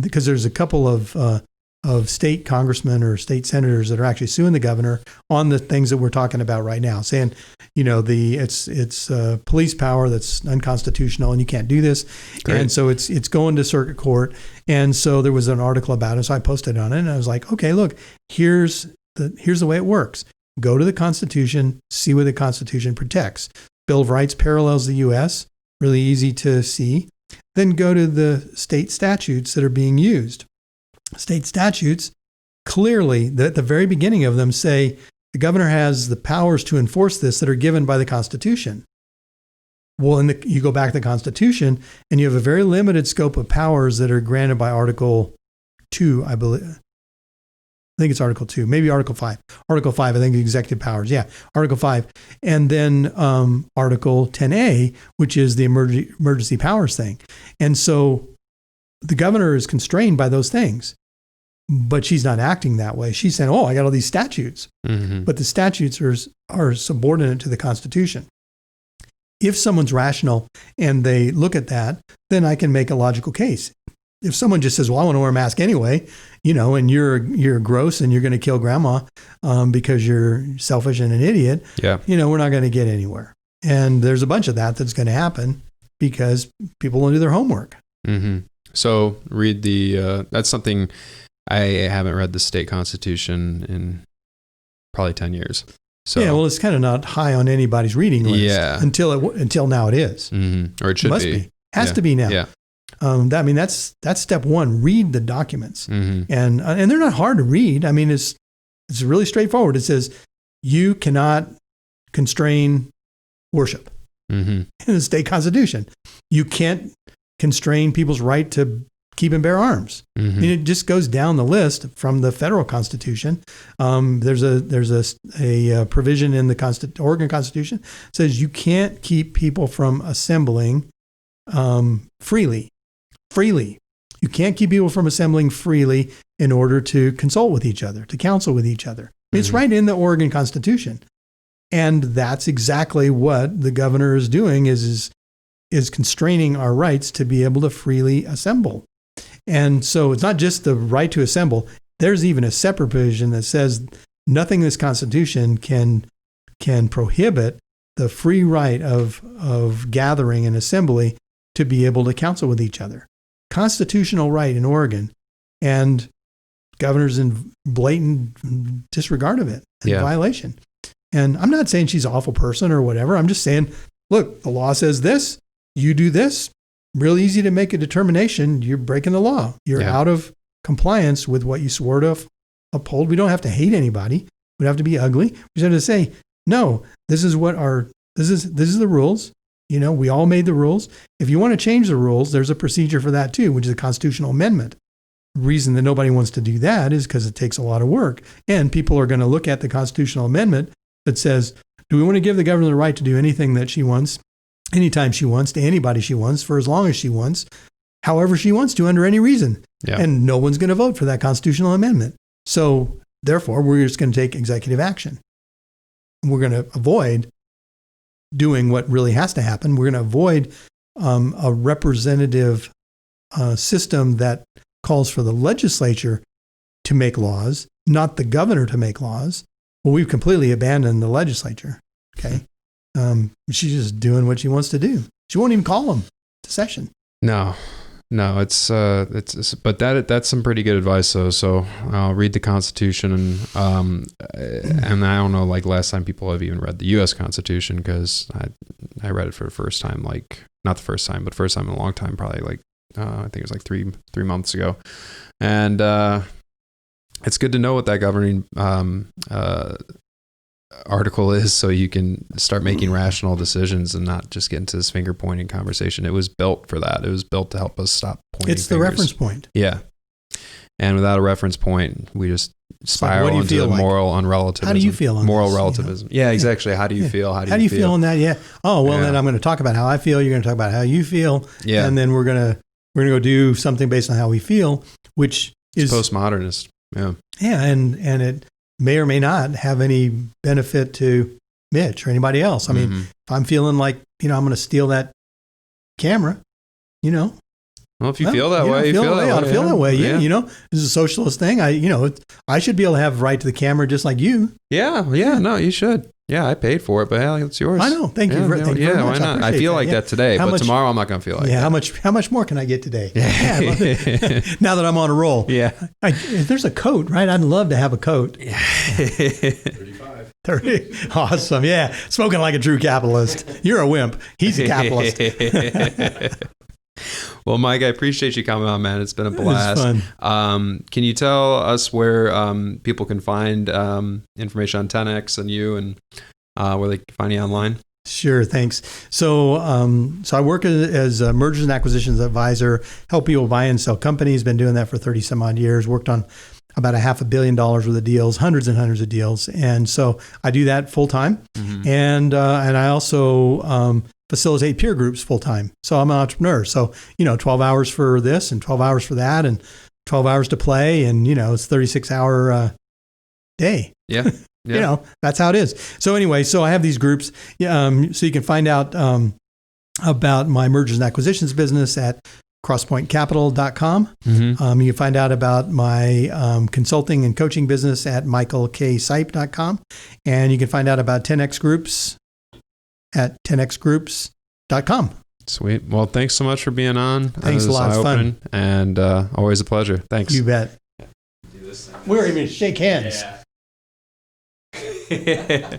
because there's a couple of state congressmen or state senators that are actually suing the governor on the things that we're talking about right now, saying, it's police power that's unconstitutional and you can't do this. Great. And so it's going to circuit court. And so there was an article about it. So I posted on it and I was like, okay, look, here's the way it works. Go to the Constitution, see what the Constitution protects. Bill of Rights parallels the U.S., really easy to see. Then go to the state statutes that are being used. State statutes, clearly, at the very beginning of them, say the governor has the powers to enforce this that are given by the Constitution. Well, you go back to the Constitution, and you have a very limited scope of powers that are granted by Article 2, I believe. I think it's Article 2, maybe Article 5. Article 5, I think executive powers. Yeah, Article 5. And then Article 10A, which is the emergency powers thing. And so the governor is constrained by those things, but she's not acting that way. She's saying, I got all these statutes. Mm-hmm. But the statutes are subordinate to the Constitution. If someone's rational and they look at that, then I can make a logical case. If someone just says, well, I want to wear a mask anyway, and you're gross and you're going to kill grandma because you're selfish and an idiot, we're not going to get anywhere. And there's a bunch of that's going to happen because people don't do their homework. Mm-hmm. So read that's something I haven't read the state constitution in probably 10 years. So it's kind of not high on anybody's reading list. Yeah. Until now it is. Mm-hmm. Or it should must be. Has to be now. Yeah. That's step one. Read the documents, and they're not hard to read. It's really straightforward. It says you cannot constrain worship in the state constitution. You can't constrain people's right to keep and bear arms. Mm-hmm. It just goes down the list from the federal constitution. There's a provision in the Oregon Constitution that says you can't keep people from assembling freely. You can't keep people from assembling freely in order to consult with each other, to counsel with each other. It's right in the Oregon Constitution. And that's exactly what the governor is doing is constraining our rights to be able to freely assemble. And so it's not just the right to assemble. There's even a separate provision that says nothing in this Constitution can prohibit the free right of gathering and assembly to be able to counsel with each other. Constitutional right in Oregon, and governor's in blatant disregard of it, violation. And I'm not saying she's an awful person or whatever. I'm just saying, look, the law says this, you do this. Real easy to make a determination. You're breaking the law. You're out of compliance with what you swore to uphold. We don't have to hate anybody. We don't have to be ugly. We just have to say, no, this is the rules. We all made the rules. If you want to change the rules, there's a procedure for that too, which is a constitutional amendment. The reason that nobody wants to do that is because it takes a lot of work. And people are going to look at the constitutional amendment that says, do we want to give the governor the right to do anything that she wants, anytime she wants, to anybody she wants, for as long as she wants, however she wants to, under any reason? Yeah. And no one's going to vote for that constitutional amendment. So therefore, we're just going to take executive action. We're going to avoid doing what really has to happen. We're going to avoid a representative system that calls for the legislature to make laws, not the governor to make laws. Well, we've completely abandoned the legislature. Okay. She's just doing what she wants to do. She won't even call them to session. No, it's but that's some pretty good advice though. So I'll read the Constitution and I don't know, like last time people have even read the U.S. Constitution, because I read it for the first time, like not the first time, but first time in a long time, probably like I think it was like three months ago, and it's good to know what that governing article is, so you can start making rational decisions and not just get into this finger pointing conversation. It was built for that. It was built to help us stop pointing. It's the reference point. Yeah. And without a reference point, we just spiral into the moral unrelativism. How do you feel on moral this, relativism? Yeah, exactly. How do you feel? How do you feel on that? Yeah. Oh, well, then I'm going to talk about how I feel. You're going to talk about how you feel. Yeah. And then we're going to go do something based on how we feel, which is postmodernist. Yeah. Yeah. And it may or may not have any benefit to Mitch or anybody else. I mean, if I'm feeling like, I'm going to steal that camera, well, if you feel that way, you feel that way. I feel that way. Yeah. This is a socialist thing. I should be able to have right to the camera just like you. Yeah. No, you should. Yeah, I paid for it, but hell, it's yours. I know. Thank you. Thank you very much. Why not? I feel like that today, but tomorrow I'm not going to feel like that. How much more can I get today? Yeah. Now that I'm on a roll. Yeah. If there's a coat, right? I'd love to have a coat. Yeah. 30. Awesome. Yeah. Smoking like a true capitalist. You're a wimp. He's a capitalist. Well, Mike, I appreciate you coming on, man. It's been a blast. It was fun. Can you tell us where people can find information on 10X and you, and where they can find you online? Sure, thanks. So I work as a mergers and acquisitions advisor, help people buy and sell companies. Been doing that for 30 some odd years. Worked on about $500 million worth of deals, hundreds and hundreds of deals. And so I do that full time. Mm-hmm. And I also facilitate peer groups full time. So I'm an entrepreneur. So, 12 hours for this and 12 hours for that and 12 hours to play. And, it's 36-hour day. Yeah. Yeah. That's how it is. So anyway, so I have these groups. So you can find out about my mergers and acquisitions business at crosspointcapital.com. Mm-hmm. You can find out about my consulting and coaching business at michaelksipe.com. And you can find out about 10X Groups at 10xgroups.com. Sweet. Well, thanks so much for being on. Thanks a lot. It's fun. And always a pleasure. Thanks. You bet. We're even shake hands. Yeah.